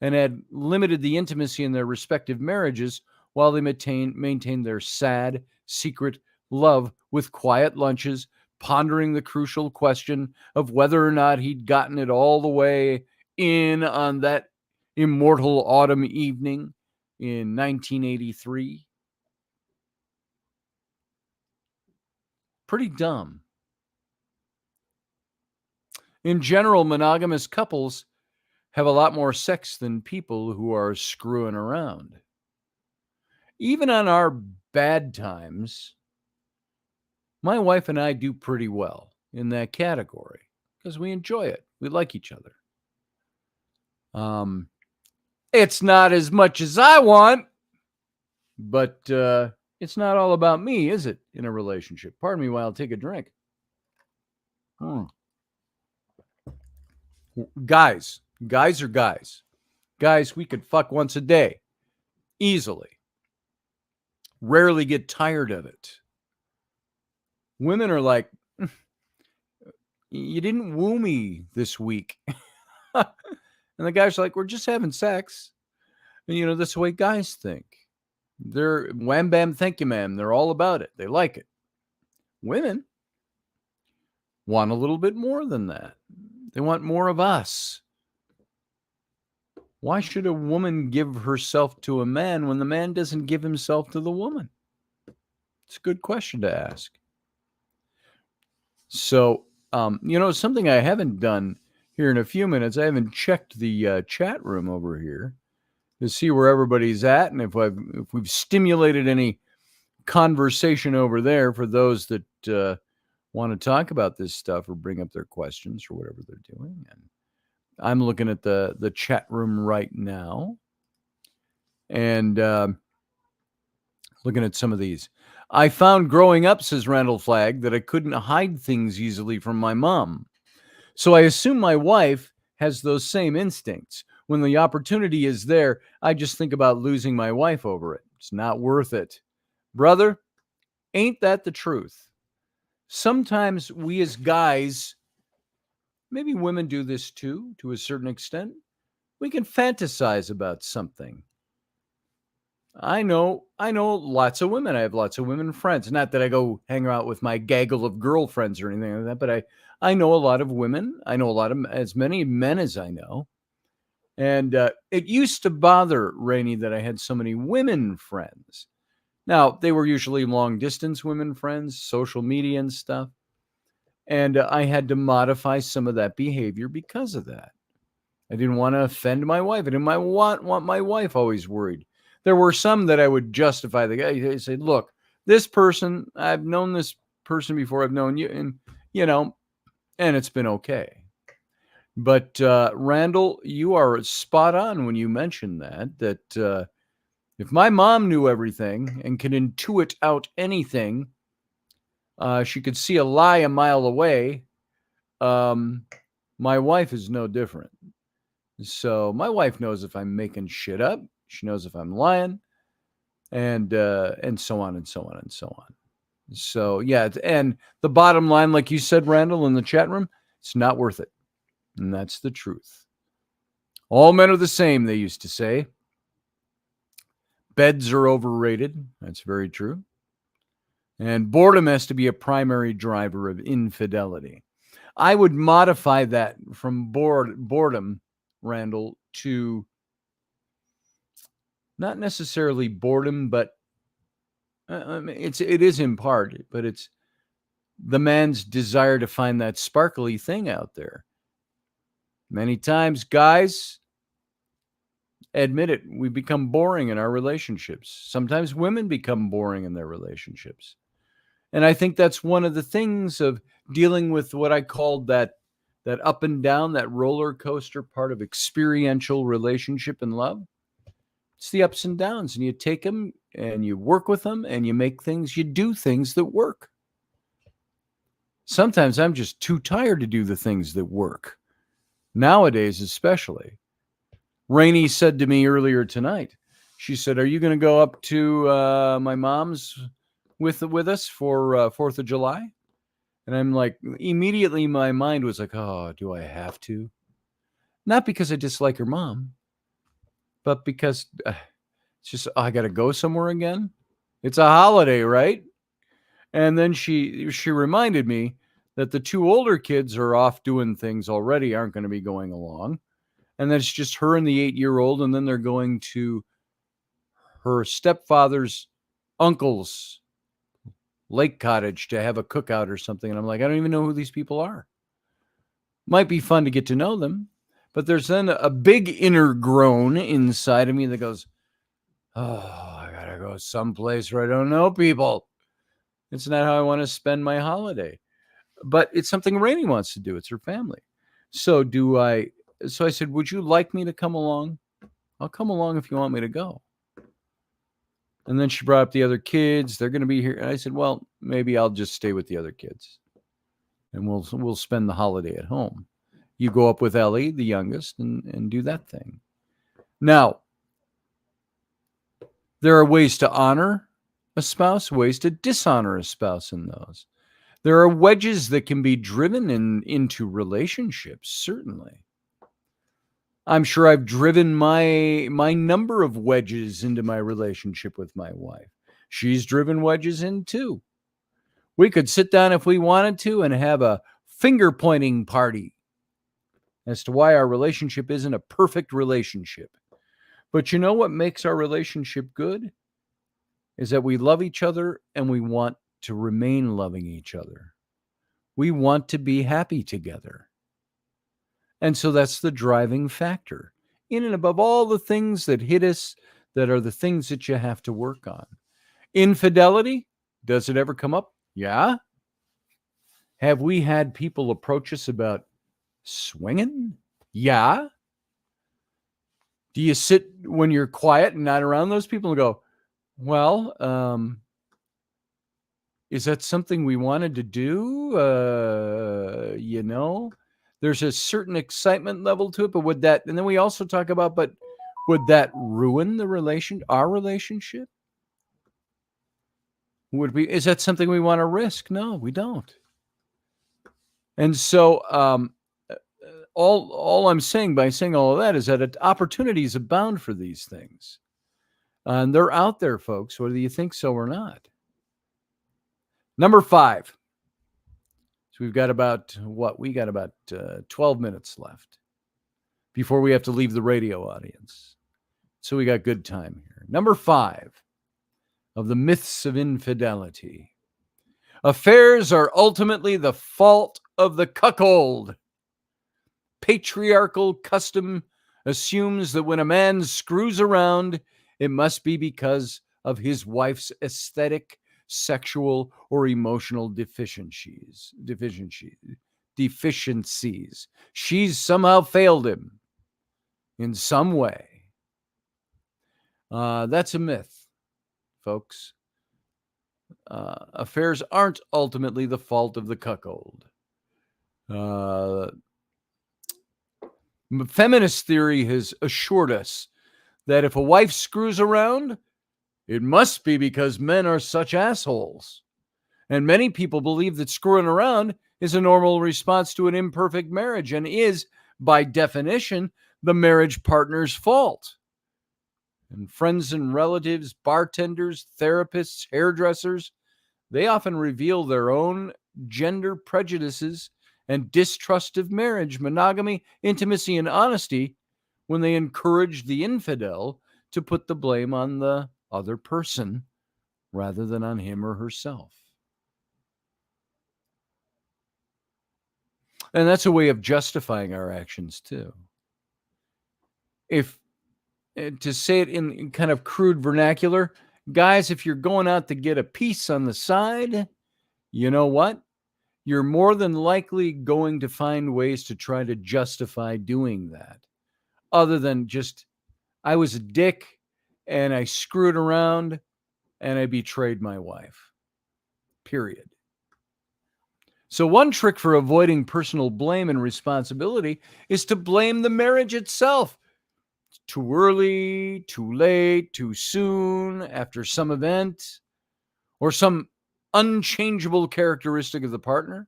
and had limited the intimacy in their respective marriages while they maintained their sad, secret love with quiet lunches, pondering the crucial question of whether or not he'd gotten it all the way in on that immortal autumn evening in 1983. Pretty dumb. In general, monogamous couples have a lot more sex than people who are screwing around. Even on our bad times, my wife and I do pretty well in that category because we enjoy it. We like each other. It's not as much as I want, but it's not all about me, is it, in a relationship? Pardon me while I take a drink. Guys, Guys are guys. Guys, we could fuck once a day easily. Rarely get tired of it. Women are like, you didn't woo me this week. And the guy's like, we're just having sex. And, that's the way guys think. They're wham, bam, thank you, ma'am. They're all about it. They like it. Women want a little bit more than that. They want more of us. Why should a woman give herself to a man when the man doesn't give himself to the woman? It's a good question to ask. So, something I haven't done here in a few minutes, I haven't checked the chat room over here to see where everybody's at and if we've stimulated any conversation over there for those that want to talk about this stuff or bring up their questions or whatever they're doing. And I'm looking at the chat room right now and looking at some of these. I found growing up, says Randall Flagg, that I couldn't hide things easily from my mom. So I assume my wife has those same instincts. When the opportunity is there, I just think about losing my wife over it. It's not worth it. Brother, ain't that the truth? Sometimes we as guys, maybe women do this too, to a certain extent. We can fantasize about something. I know lots of women. I have lots of women friends. Not that I go hang out with my gaggle of girlfriends or anything like that, but I know a lot of women. I know as many men as I know. And it used to bother Rainey that I had so many women friends. Now, they were usually long distance women friends, social media and stuff. And I had to modify some of that behavior because of that. I didn't want to offend my wife. I didn't want my wife always worried. There were some that I would justify. The guy, I say, look, this person, I've known this person before. I've known you, and and it's been okay. But Randall, you are spot on when you mentioned that if my mom knew everything and could intuit out anything, she could see a lie a mile away. My wife is no different. So my wife knows if I'm making shit up. She knows if I'm lying, and so on and so on and so on. So yeah, and the bottom line, like you said, Randall, in the chat room, it's not worth it, and that's the truth. All men are the same, they used to say. Beds are overrated. That's very true. And boredom has to be a primary driver of infidelity. I would modify that from boredom, Randall, to not necessarily boredom, but it is in part, but it's the man's desire to find that sparkly thing out there. Many times, guys, admit it, we become boring in our relationships. Sometimes women become boring in their relationships. And I think that's one of the things of dealing with what I called that up and down, that roller coaster part of experiential relationship and love. It's the ups and downs, and you take them and you work with them and you do things that work. Sometimes I'm just too tired to do the things that work. Nowadays, especially. Rainey said to me earlier tonight, she said, are you going to go up to my mom's with us for 4th of July? And I'm like, immediately my mind was like, oh, do I have to? Not because I dislike her mom, but because it's just, I got to go somewhere again. It's a holiday, right? And then she reminded me that the two older kids are off doing things already, aren't going to be going along. And then it's just her and the 8-year-old. And then they're going to her stepfather's uncle's lake cottage to have a cookout or something. And I'm like, I don't even know who these people are. Might be fun to get to know them. But there's then a big inner groan inside of me that goes, oh, I got to go someplace where I don't know people. It's not how I want to spend my holiday. But it's something Rainey wants to do. It's her family. So I said, would you like me to come along? I'll come along if you want me to go. And then she brought up the other kids. They're going to be here. And I said, well, maybe I'll just stay with the other kids. And we'll spend the holiday at home. You go up with Ellie, the youngest, and do that thing. Now, there are ways to honor a spouse, ways to dishonor a spouse in those. There are wedges that can be driven into relationships, certainly. I'm sure I've driven my number of wedges into my relationship with my wife. She's driven wedges in too. We could sit down if we wanted to and have a finger pointing party as to why our relationship isn't a perfect relationship. But you know what makes our relationship good? Is that we love each other and we want to remain loving each other. We want to be happy together. And so that's the driving factor. In and above all the things that hit us, that are the things that you have to work on. Infidelity, does it ever come up? Yeah. Have we had people approach us about swinging? Yeah. Do you sit when you're quiet and not around those people and go, well, is that something we wanted to do? There's a certain excitement level to it, but would that, and then we also talk about, but would that ruin our relationship? Is that something we want to risk? No, we don't. And so, all I'm saying by saying all of that is that opportunities abound for these things. And they're out there, folks, whether you think so or not. Number 5. So we've got about 12 minutes left before we have to leave the radio audience. So we got good time here. Number 5 of the myths of infidelity. Affairs are ultimately the fault of the cuckold. Patriarchal custom assumes that when a man screws around, it must be because of his wife's aesthetic, sexual, or emotional deficiencies. She's somehow failed him in some way. That's a myth, folks. Affairs aren't ultimately the fault of the cuckold. Feminist theory has assured us that if a wife screws around, it must be because men are such assholes. And many people believe that screwing around is a normal response to an imperfect marriage and is, by definition, the marriage partner's fault. And friends and relatives, bartenders, therapists, hairdressers, they often reveal their own gender prejudices and distrust of marriage, monogamy, intimacy, and honesty when they encourage the infidel to put the blame on the other person rather than on him or herself. And that's a way of justifying our actions too. If to say it in kind of crude vernacular, guys, if you're going out to get a piece on the side, you know what? You're more than likely going to find ways to try to justify doing that. Other than just, I was a dick and I screwed around and I betrayed my wife. Period. So one trick for avoiding personal blame and responsibility is to blame the marriage itself. Too early, too late, too soon, after some event, or some unchangeable characteristic of the partner.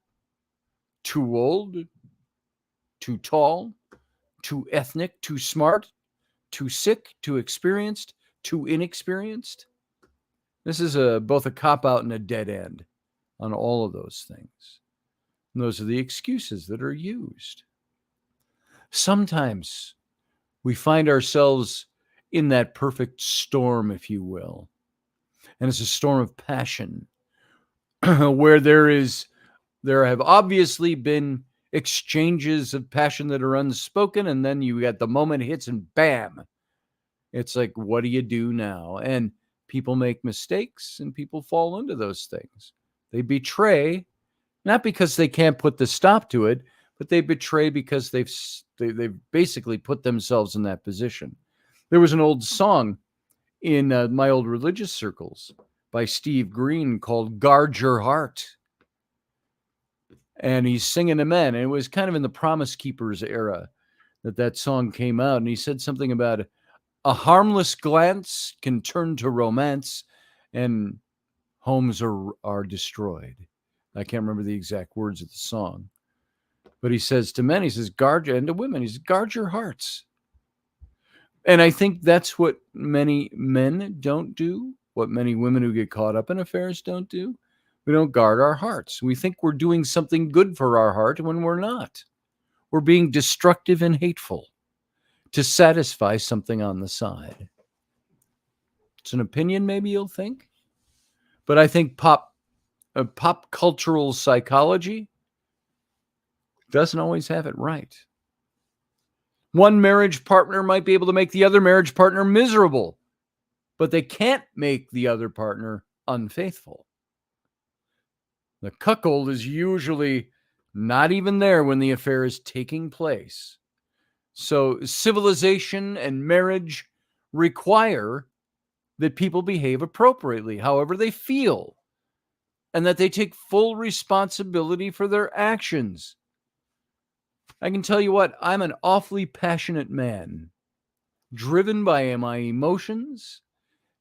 Too old, too tall, too ethnic, too smart, too sick, too experienced, too inexperienced. This is both a cop-out and a dead end on all of those things. And those are the excuses that are used. Sometimes we find ourselves in that perfect storm, if you will. And it's a storm of passion where there have obviously been exchanges of passion that are unspoken. And then you got the moment hits and bam, it's like, what do you do now? And people make mistakes and people fall into those things. They betray, not because they can't put the stop to it, but they betray because they've basically put themselves in that position. There was an old song in my old religious circles by Steve Green called Guard Your Heart. and he's singing to men. And it was kind of in the Promise Keepers era that song came out. And he said something about a harmless glance can turn to romance, and homes are destroyed. I can't remember the exact words of the song, but he says to men, he says, guard, and to women, he says, guard your hearts. And I think that's what many men don't do, what many women who get caught up in affairs don't do. We don't guard our hearts. We think we're doing something good for our heart when we're not. We're being destructive and hateful to satisfy something on the side. It's an opinion, maybe you'll think, but I think pop cultural psychology doesn't always have it right. One marriage partner might be able to make the other marriage partner miserable, but they can't make the other partner unfaithful. The cuckold is usually not even there when the affair is taking place. So civilization and marriage require that people behave appropriately, however they feel, and that they take full responsibility for their actions. I can tell you what, I'm an awfully passionate man, driven by my emotions,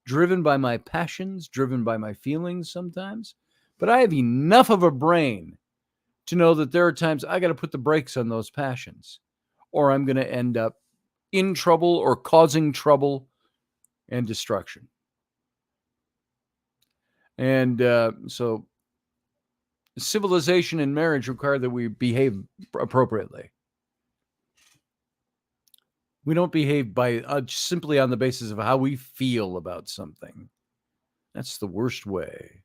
driven by my passions, driven by my feelings sometimes. But I have enough of a brain to know that there are times I got to put the brakes on those passions, or I'm going to end up in trouble or causing trouble and destruction. And so civilization and marriage require that we behave appropriately. We don't behave by simply on the basis of how we feel about something. That's the worst way.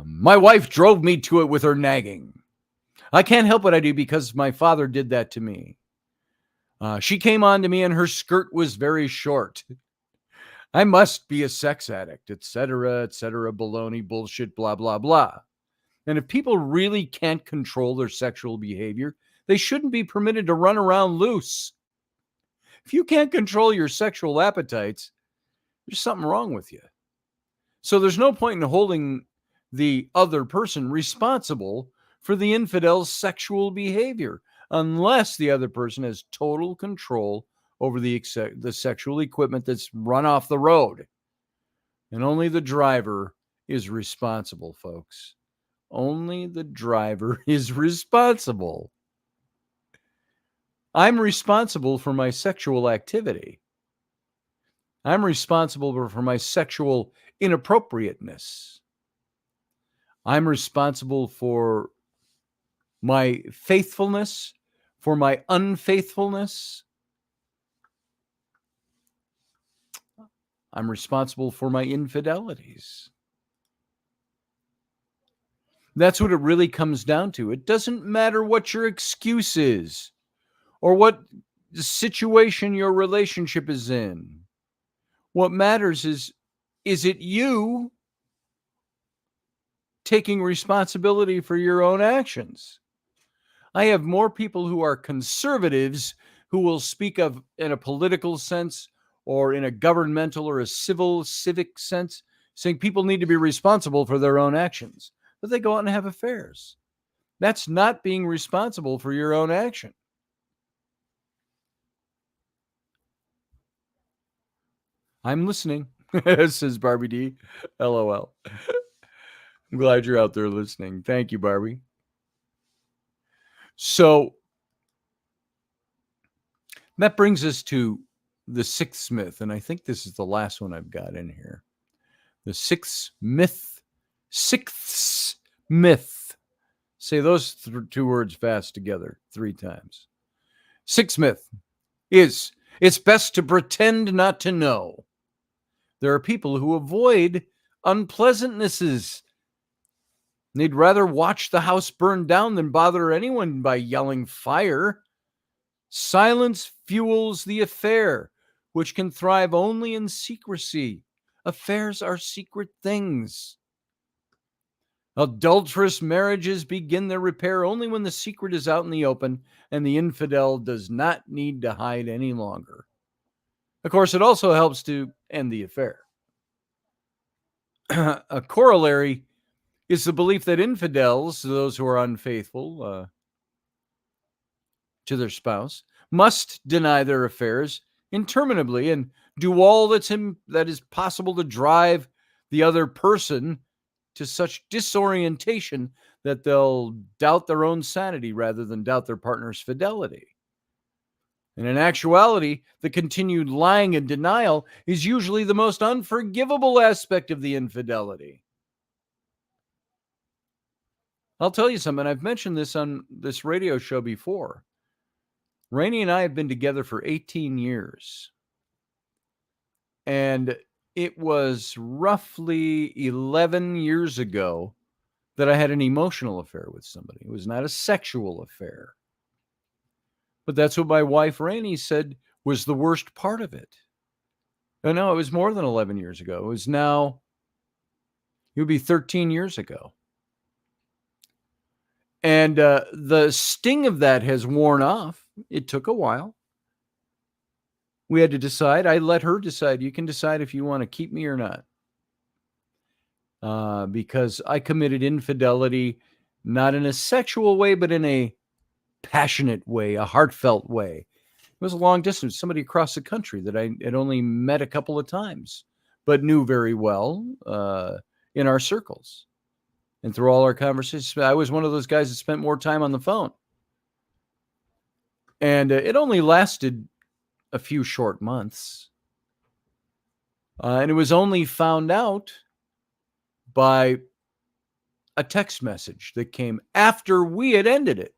My wife drove me to it with her nagging. I can't help what I do because my father did that to me. She came on to me and her skirt was very short. I must be a sex addict, etc., baloney, bullshit, blah, blah, blah. And if people really can't control their sexual behavior, they shouldn't be permitted to run around loose. If you can't control your sexual appetites, there's something wrong with you. So there's no point in holding the other person responsible for the infidel's sexual behavior unless the other person has total control over the sexual equipment that's run off the road. And only the driver is responsible, folks. Only the driver is responsible. I'm responsible for my sexual activity. I'm responsible for my sexual inappropriateness. I'm responsible for my faithfulness, for my unfaithfulness. I'm responsible for my infidelities. That's what it really comes down to. It doesn't matter what your excuse is or what situation your relationship is in. What matters is it you taking responsibility for your own actions? I have more people who are conservatives who will speak of in a political sense or in a governmental or a civic sense, saying people need to be responsible for their own actions, but they go out and have affairs. That's not being responsible for your own action. I'm listening, says Barbie D. LOL. I'm glad you're out there listening. Thank you, Barbie. So that brings us to the sixth myth, and I think this is the last one I've got in here. The sixth myth. Say those two words fast together 3 times. Sixth myth is it's best to pretend not to know. There are people who avoid unpleasantnesses. They'd rather watch the house burn down than bother anyone by yelling fire. Silence fuels the affair, which can thrive only in secrecy. Affairs are secret things. Adulterous marriages begin their repair only when the secret is out in the open and the infidel does not need to hide any longer. Of course, it also helps to end the affair. A corollary is the belief that infidels, those who are unfaithful to their spouse, must deny their affairs interminably and do all that is possible to drive the other person to such disorientation that they'll doubt their own sanity rather than doubt their partner's fidelity. And in actuality, the continued lying and denial is usually the most unforgivable aspect of the infidelity. I'll tell you something. I've mentioned this on this radio show before. Rainey and I have been together for 18 years. And it was roughly 11 years ago that I had an emotional affair with somebody. It was not a sexual affair. But that's what my wife, Rainey, said was the worst part of it. Oh, no, it was more than 11 years ago. It was now, it would be 13 years ago. And the sting of that has worn off. It took a while. We had to decide. I let her decide. You can decide if you want to keep me or not. Because I committed infidelity, not in a sexual way, but in a passionate way, a heartfelt way. It was a long distance, somebody across the country that I had only met a couple of times, but knew very well in our circles. And through all our conversations, I was one of those guys that spent more time on the phone. And it only lasted a few short months. And it was only found out by a text message that came after we had ended it.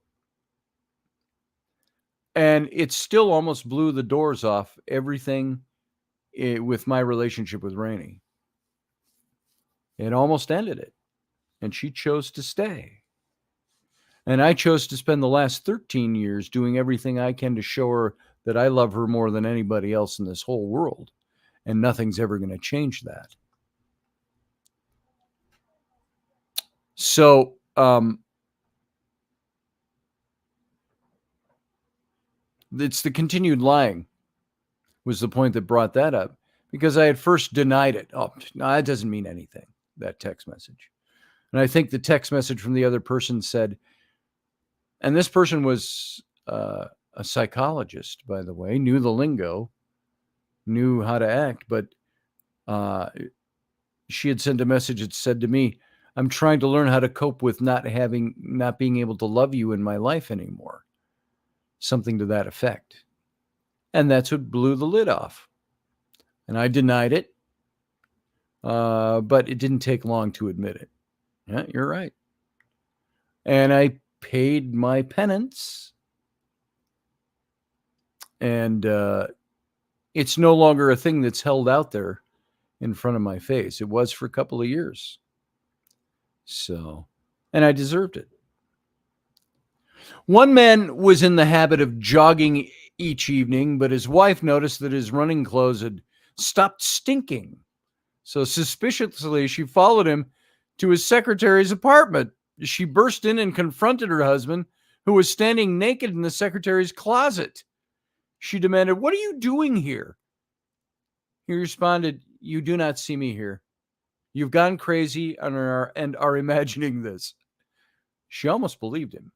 And it still almost blew the doors off everything with my relationship with Rainey. It almost ended it. And she chose to stay. And I chose to spend the last 13 years doing everything I can to show her that I love her more than anybody else in this whole world. And nothing's ever going to change that. So, it's the continued lying was the point that brought that up, because I had first denied it. Oh, no, that doesn't mean anything, that text message. And I think the text message from the other person said, and this person was a psychologist, by the way, knew the lingo, knew how to act, but she had sent a message that said to me, I'm trying to learn how to cope with not being able to love you in my life anymore. Something to that effect. And that's what blew the lid off. And I denied it, but it didn't take long to admit it. Yeah, you're right. And I paid my penance. And it's no longer a thing that's held out there in front of my face. It was for a couple of years. So, and I deserved it. One man was in the habit of jogging each evening, but his wife noticed that his running clothes had stopped stinking. So suspiciously, she followed him to his secretary's apartment. She burst in and confronted her husband, who was standing naked in the secretary's closet. She demanded, "What are you doing here?" He responded, "You do not see me here. You've gone crazy and are imagining this." She almost believed him,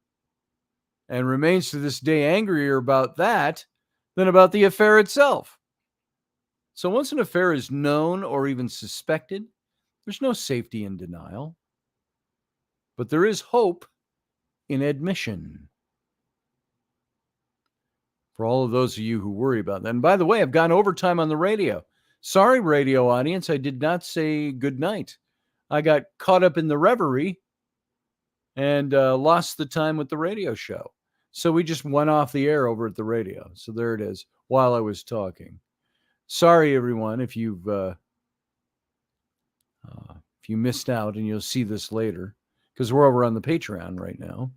and remains to this day angrier about that than about the affair itself. So once an affair is known or even suspected, there's no safety in denial. But there is hope in admission. For all of those of you who worry about that. And by the way, I've gone overtime on the radio. Sorry, radio audience, I did not say good night. I got caught up in the reverie and lost the time with the radio show. So we just went off the air over at the radio. So there it is, while I was talking. Sorry, everyone, if you missed out, and you'll see this later, because we're over on the Patreon right now.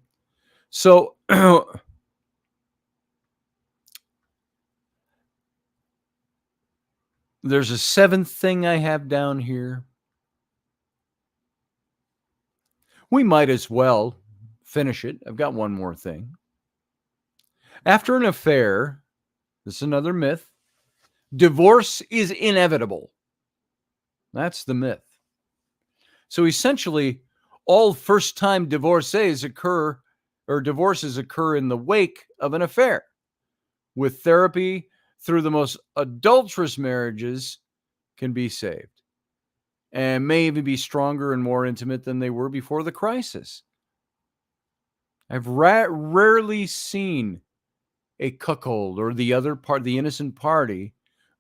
So there's a seventh thing I have down here. We might as well finish it. I've got one more thing. After an affair, this is another myth, divorce is inevitable. That's the myth. So essentially, all first-time divorces occur in the wake of an affair. With therapy through the most adulterous marriages can be saved, and may even be stronger and more intimate than they were before the crisis. I've rarely seen a cuckold or the other part, the innocent party,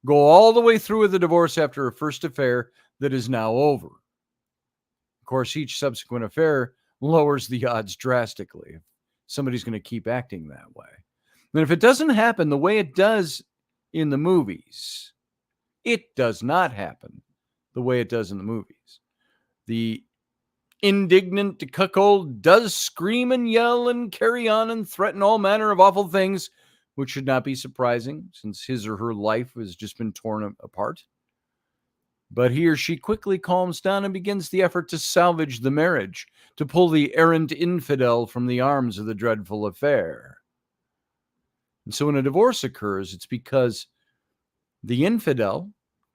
go all the way through with the divorce after a first affair that is now over. Of course, each subsequent affair lowers the odds drastically if somebody's going to keep acting that way. And if it doesn't happen the way it does in the movies, it does not happen the way it does in the movies. The indignant cuckold does scream and yell and carry on and threaten all manner of awful things, which should not be surprising since his or her life has just been torn apart. But he or she quickly calms down and begins the effort to salvage the marriage, to pull the errant infidel from the arms of the dreadful affair. And so when a divorce occurs, it's because the infidel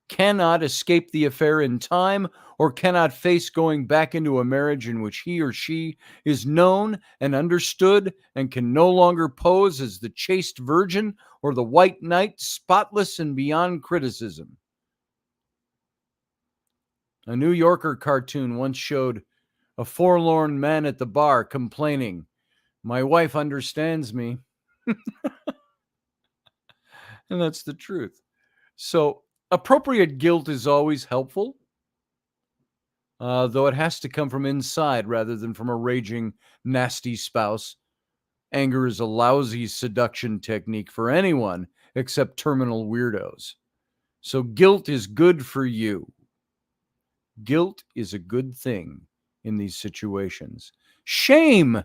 cannot escape the affair in time or cannot face going back into a marriage in which he or she is known and understood and can no longer pose as the chaste virgin or the white knight, spotless and beyond criticism. A New Yorker cartoon once showed a forlorn man at the bar complaining, "My wife understands me." And that's the truth. So appropriate guilt is always helpful, though it has to come from inside rather than from a raging, nasty spouse. Anger is a lousy seduction technique for anyone except terminal weirdos. So guilt is good for you. Guilt is a good thing in these situations. Shame,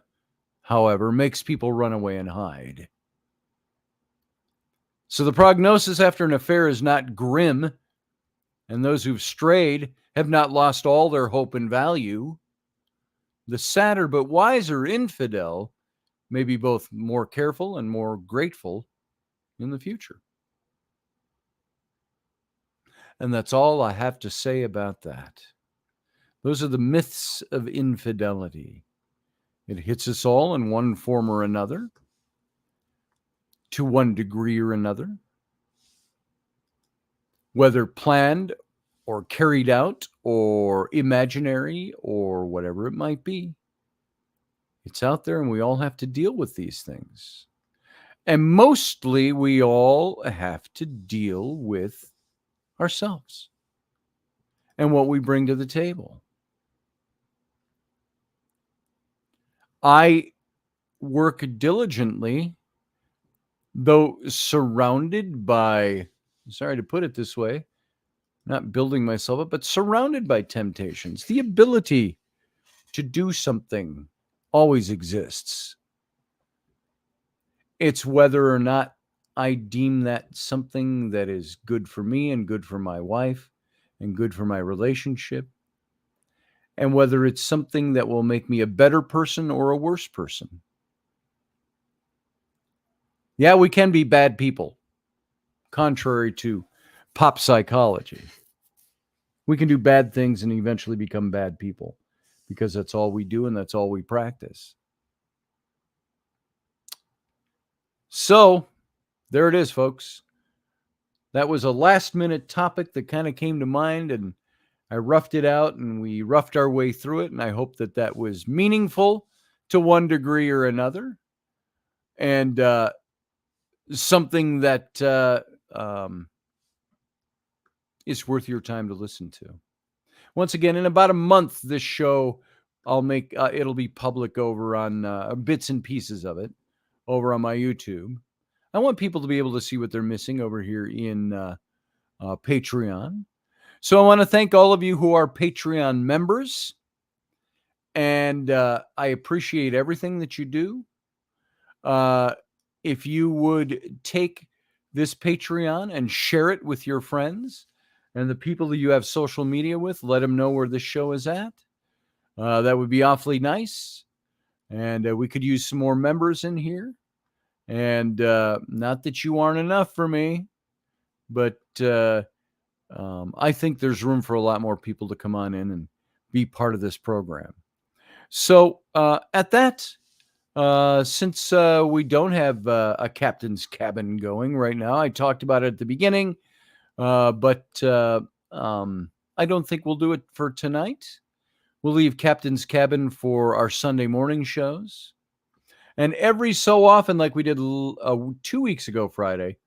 however, makes people run away and hide. So the prognosis after an affair is not grim, and those who've strayed have not lost all their hope and value. The sadder but wiser infidel may be both more careful and more grateful in the future. And that's all I have to say about that. Those are the myths of infidelity. It hits us all in one form or another, to one degree or another, whether planned or carried out or imaginary or whatever it might be. It's out there and we all have to deal with these things. And mostly we all have to deal with ourselves and what we bring to the table. I work diligently, though surrounded by, sorry to put it this way, not building myself up, but surrounded by temptations. The ability to do something always exists. It's whether or not I deem that something that is good for me and good for my wife and good for my relationship, and whether it's something that will make me a better person or a worse person. Yeah, we can be bad people, contrary to pop psychology. We can do bad things and eventually become bad people because that's all we do and that's all we practice. So, there it is, folks. That was a last-minute topic that kind of came to mind, and I roughed it out, and we roughed our way through it, and I hope that that was meaningful to one degree or another, and something that is worth your time to listen to. Once again, in about a month, this show, I'll make, it'll be public over on bits and pieces of it over on my YouTube. I want people to be able to see what they're missing over here in Patreon. So I want to thank all of you who are Patreon members, and I appreciate everything that you do. If you would take this Patreon and share it with your friends and the people that you have social media with, let them know where this show is at. That would be awfully nice. And we could use some more members in here. And not that you aren't enough for me, but I think there's room for a lot more people to come on in and be part of this program. So at that, since we don't have a captain's cabin going right now, I talked about it at the beginning, but I don't think we'll do it for tonight. We'll leave captain's cabin for our Sunday morning shows. And every so often, like we did 2 weeks ago Friday,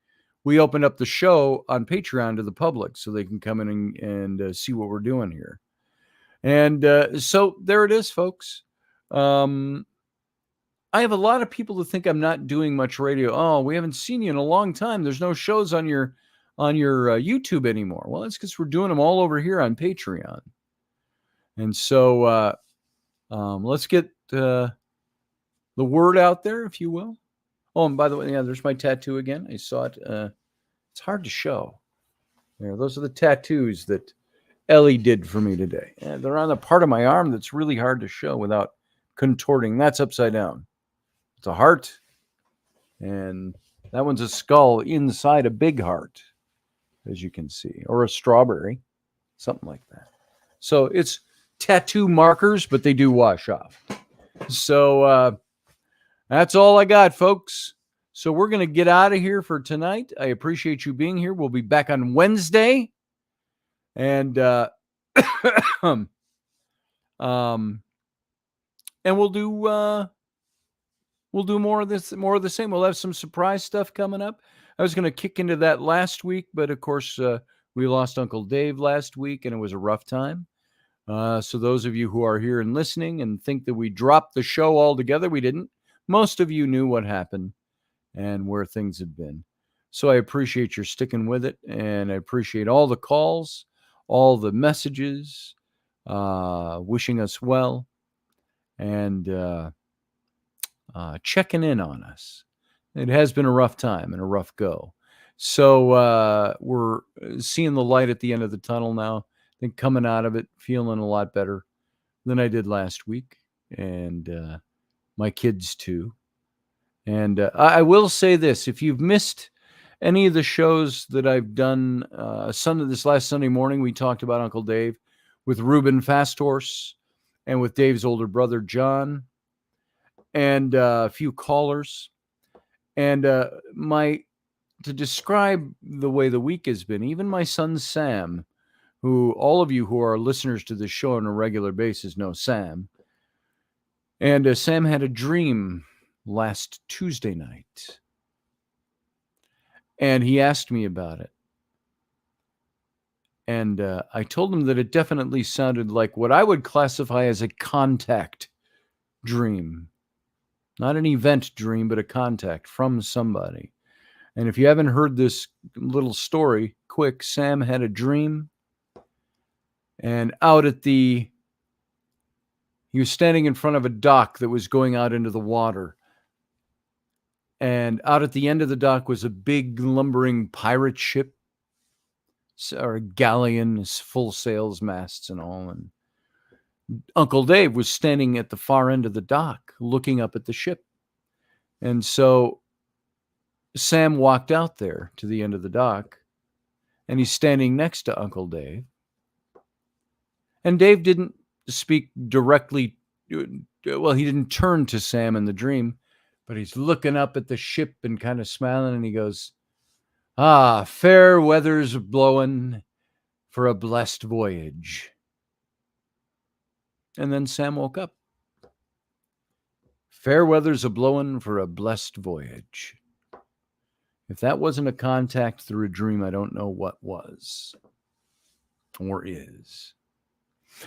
we opened up the show on Patreon to the public so they can come in and see what we're doing here. And so there it is, folks. I have a lot of people who think I'm not doing much radio. Oh, we haven't seen you in a long time. There's no shows on your YouTube anymore. Well, that's because we're doing them all over here on Patreon. And so let's get the word out there, if you will. Oh, and by the way, yeah, there's my tattoo again. I saw it. It's hard to show. There, those are the tattoos that Ellie did for me today. And they're on the part of my arm that's really hard to show without contorting. That's upside down. It's a heart. And that one's a skull inside a big heart, as you can see, or a strawberry, something like that. So it's tattoo markers, but they do wash off. So that's all I got, folks. So we're going to get out of here for tonight. I appreciate you being here. We'll be back on Wednesday. And and we'll do more of this, more of the same. We'll have some surprise stuff coming up. I was going to kick into that last week, but of course we lost Uncle Dave last week, and it was a rough time. So those of you who are here and listening and think that we dropped the show altogether, we didn't. Most of you knew what happened and where things have been. So I appreciate your sticking with it, and I appreciate all the calls, all the messages, wishing us well, and checking in on us. It has been a rough time and a rough go. So we're seeing the light at the end of the tunnel now. I think coming out of it, feeling a lot better than I did last week, and my kids too. And I will say this: if you've missed any of the shows that I've done, this last Sunday morning, we talked about Uncle Dave with Reuben Fasthorse and with Dave's older brother, John, and a few callers. And to describe the way the week has been, even my son, Sam, who all of you who are listeners to this show on a regular basis know Sam. And Sam had a dream last Tuesday night. And he asked me about it. And I told him that it definitely sounded like what I would classify as a contact dream. Not an event dream, but a contact from somebody. And if you haven't heard this little story, quick, Sam had a dream. And he was standing in front of a dock that was going out into the water. And out at the end of the dock was a big lumbering pirate ship, or a galleon, full sails, masts and all. And Uncle Dave was standing at the far end of the dock looking up at the ship. And so Sam walked out there to the end of the dock, and he's standing next to Uncle Dave. And Dave didn't speak directly. Well, he didn't turn to Sam in the dream, but he's looking up at the ship and kind of smiling, and he goes, "Ah, fair weather's blowing for a blessed voyage." And then Sam woke up. Fair weather's a-blowing for a blessed voyage. If that wasn't a contact through a dream, I don't know what was or is.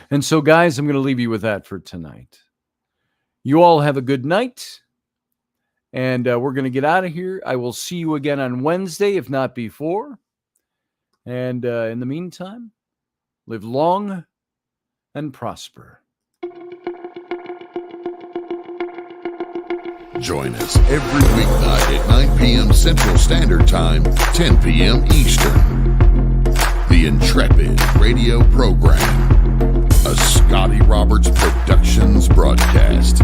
And so, guys, I'm going to leave you with that for tonight. You all have a good night, and we're going to get out of here. I will see you again on Wednesday, if not before. And in the meantime, live long and prosper. Join us every weeknight at 9 p.m. Central Standard Time, 10 p.m. Eastern. The Intrepid radio program, a Scotty Roberts Productions broadcast.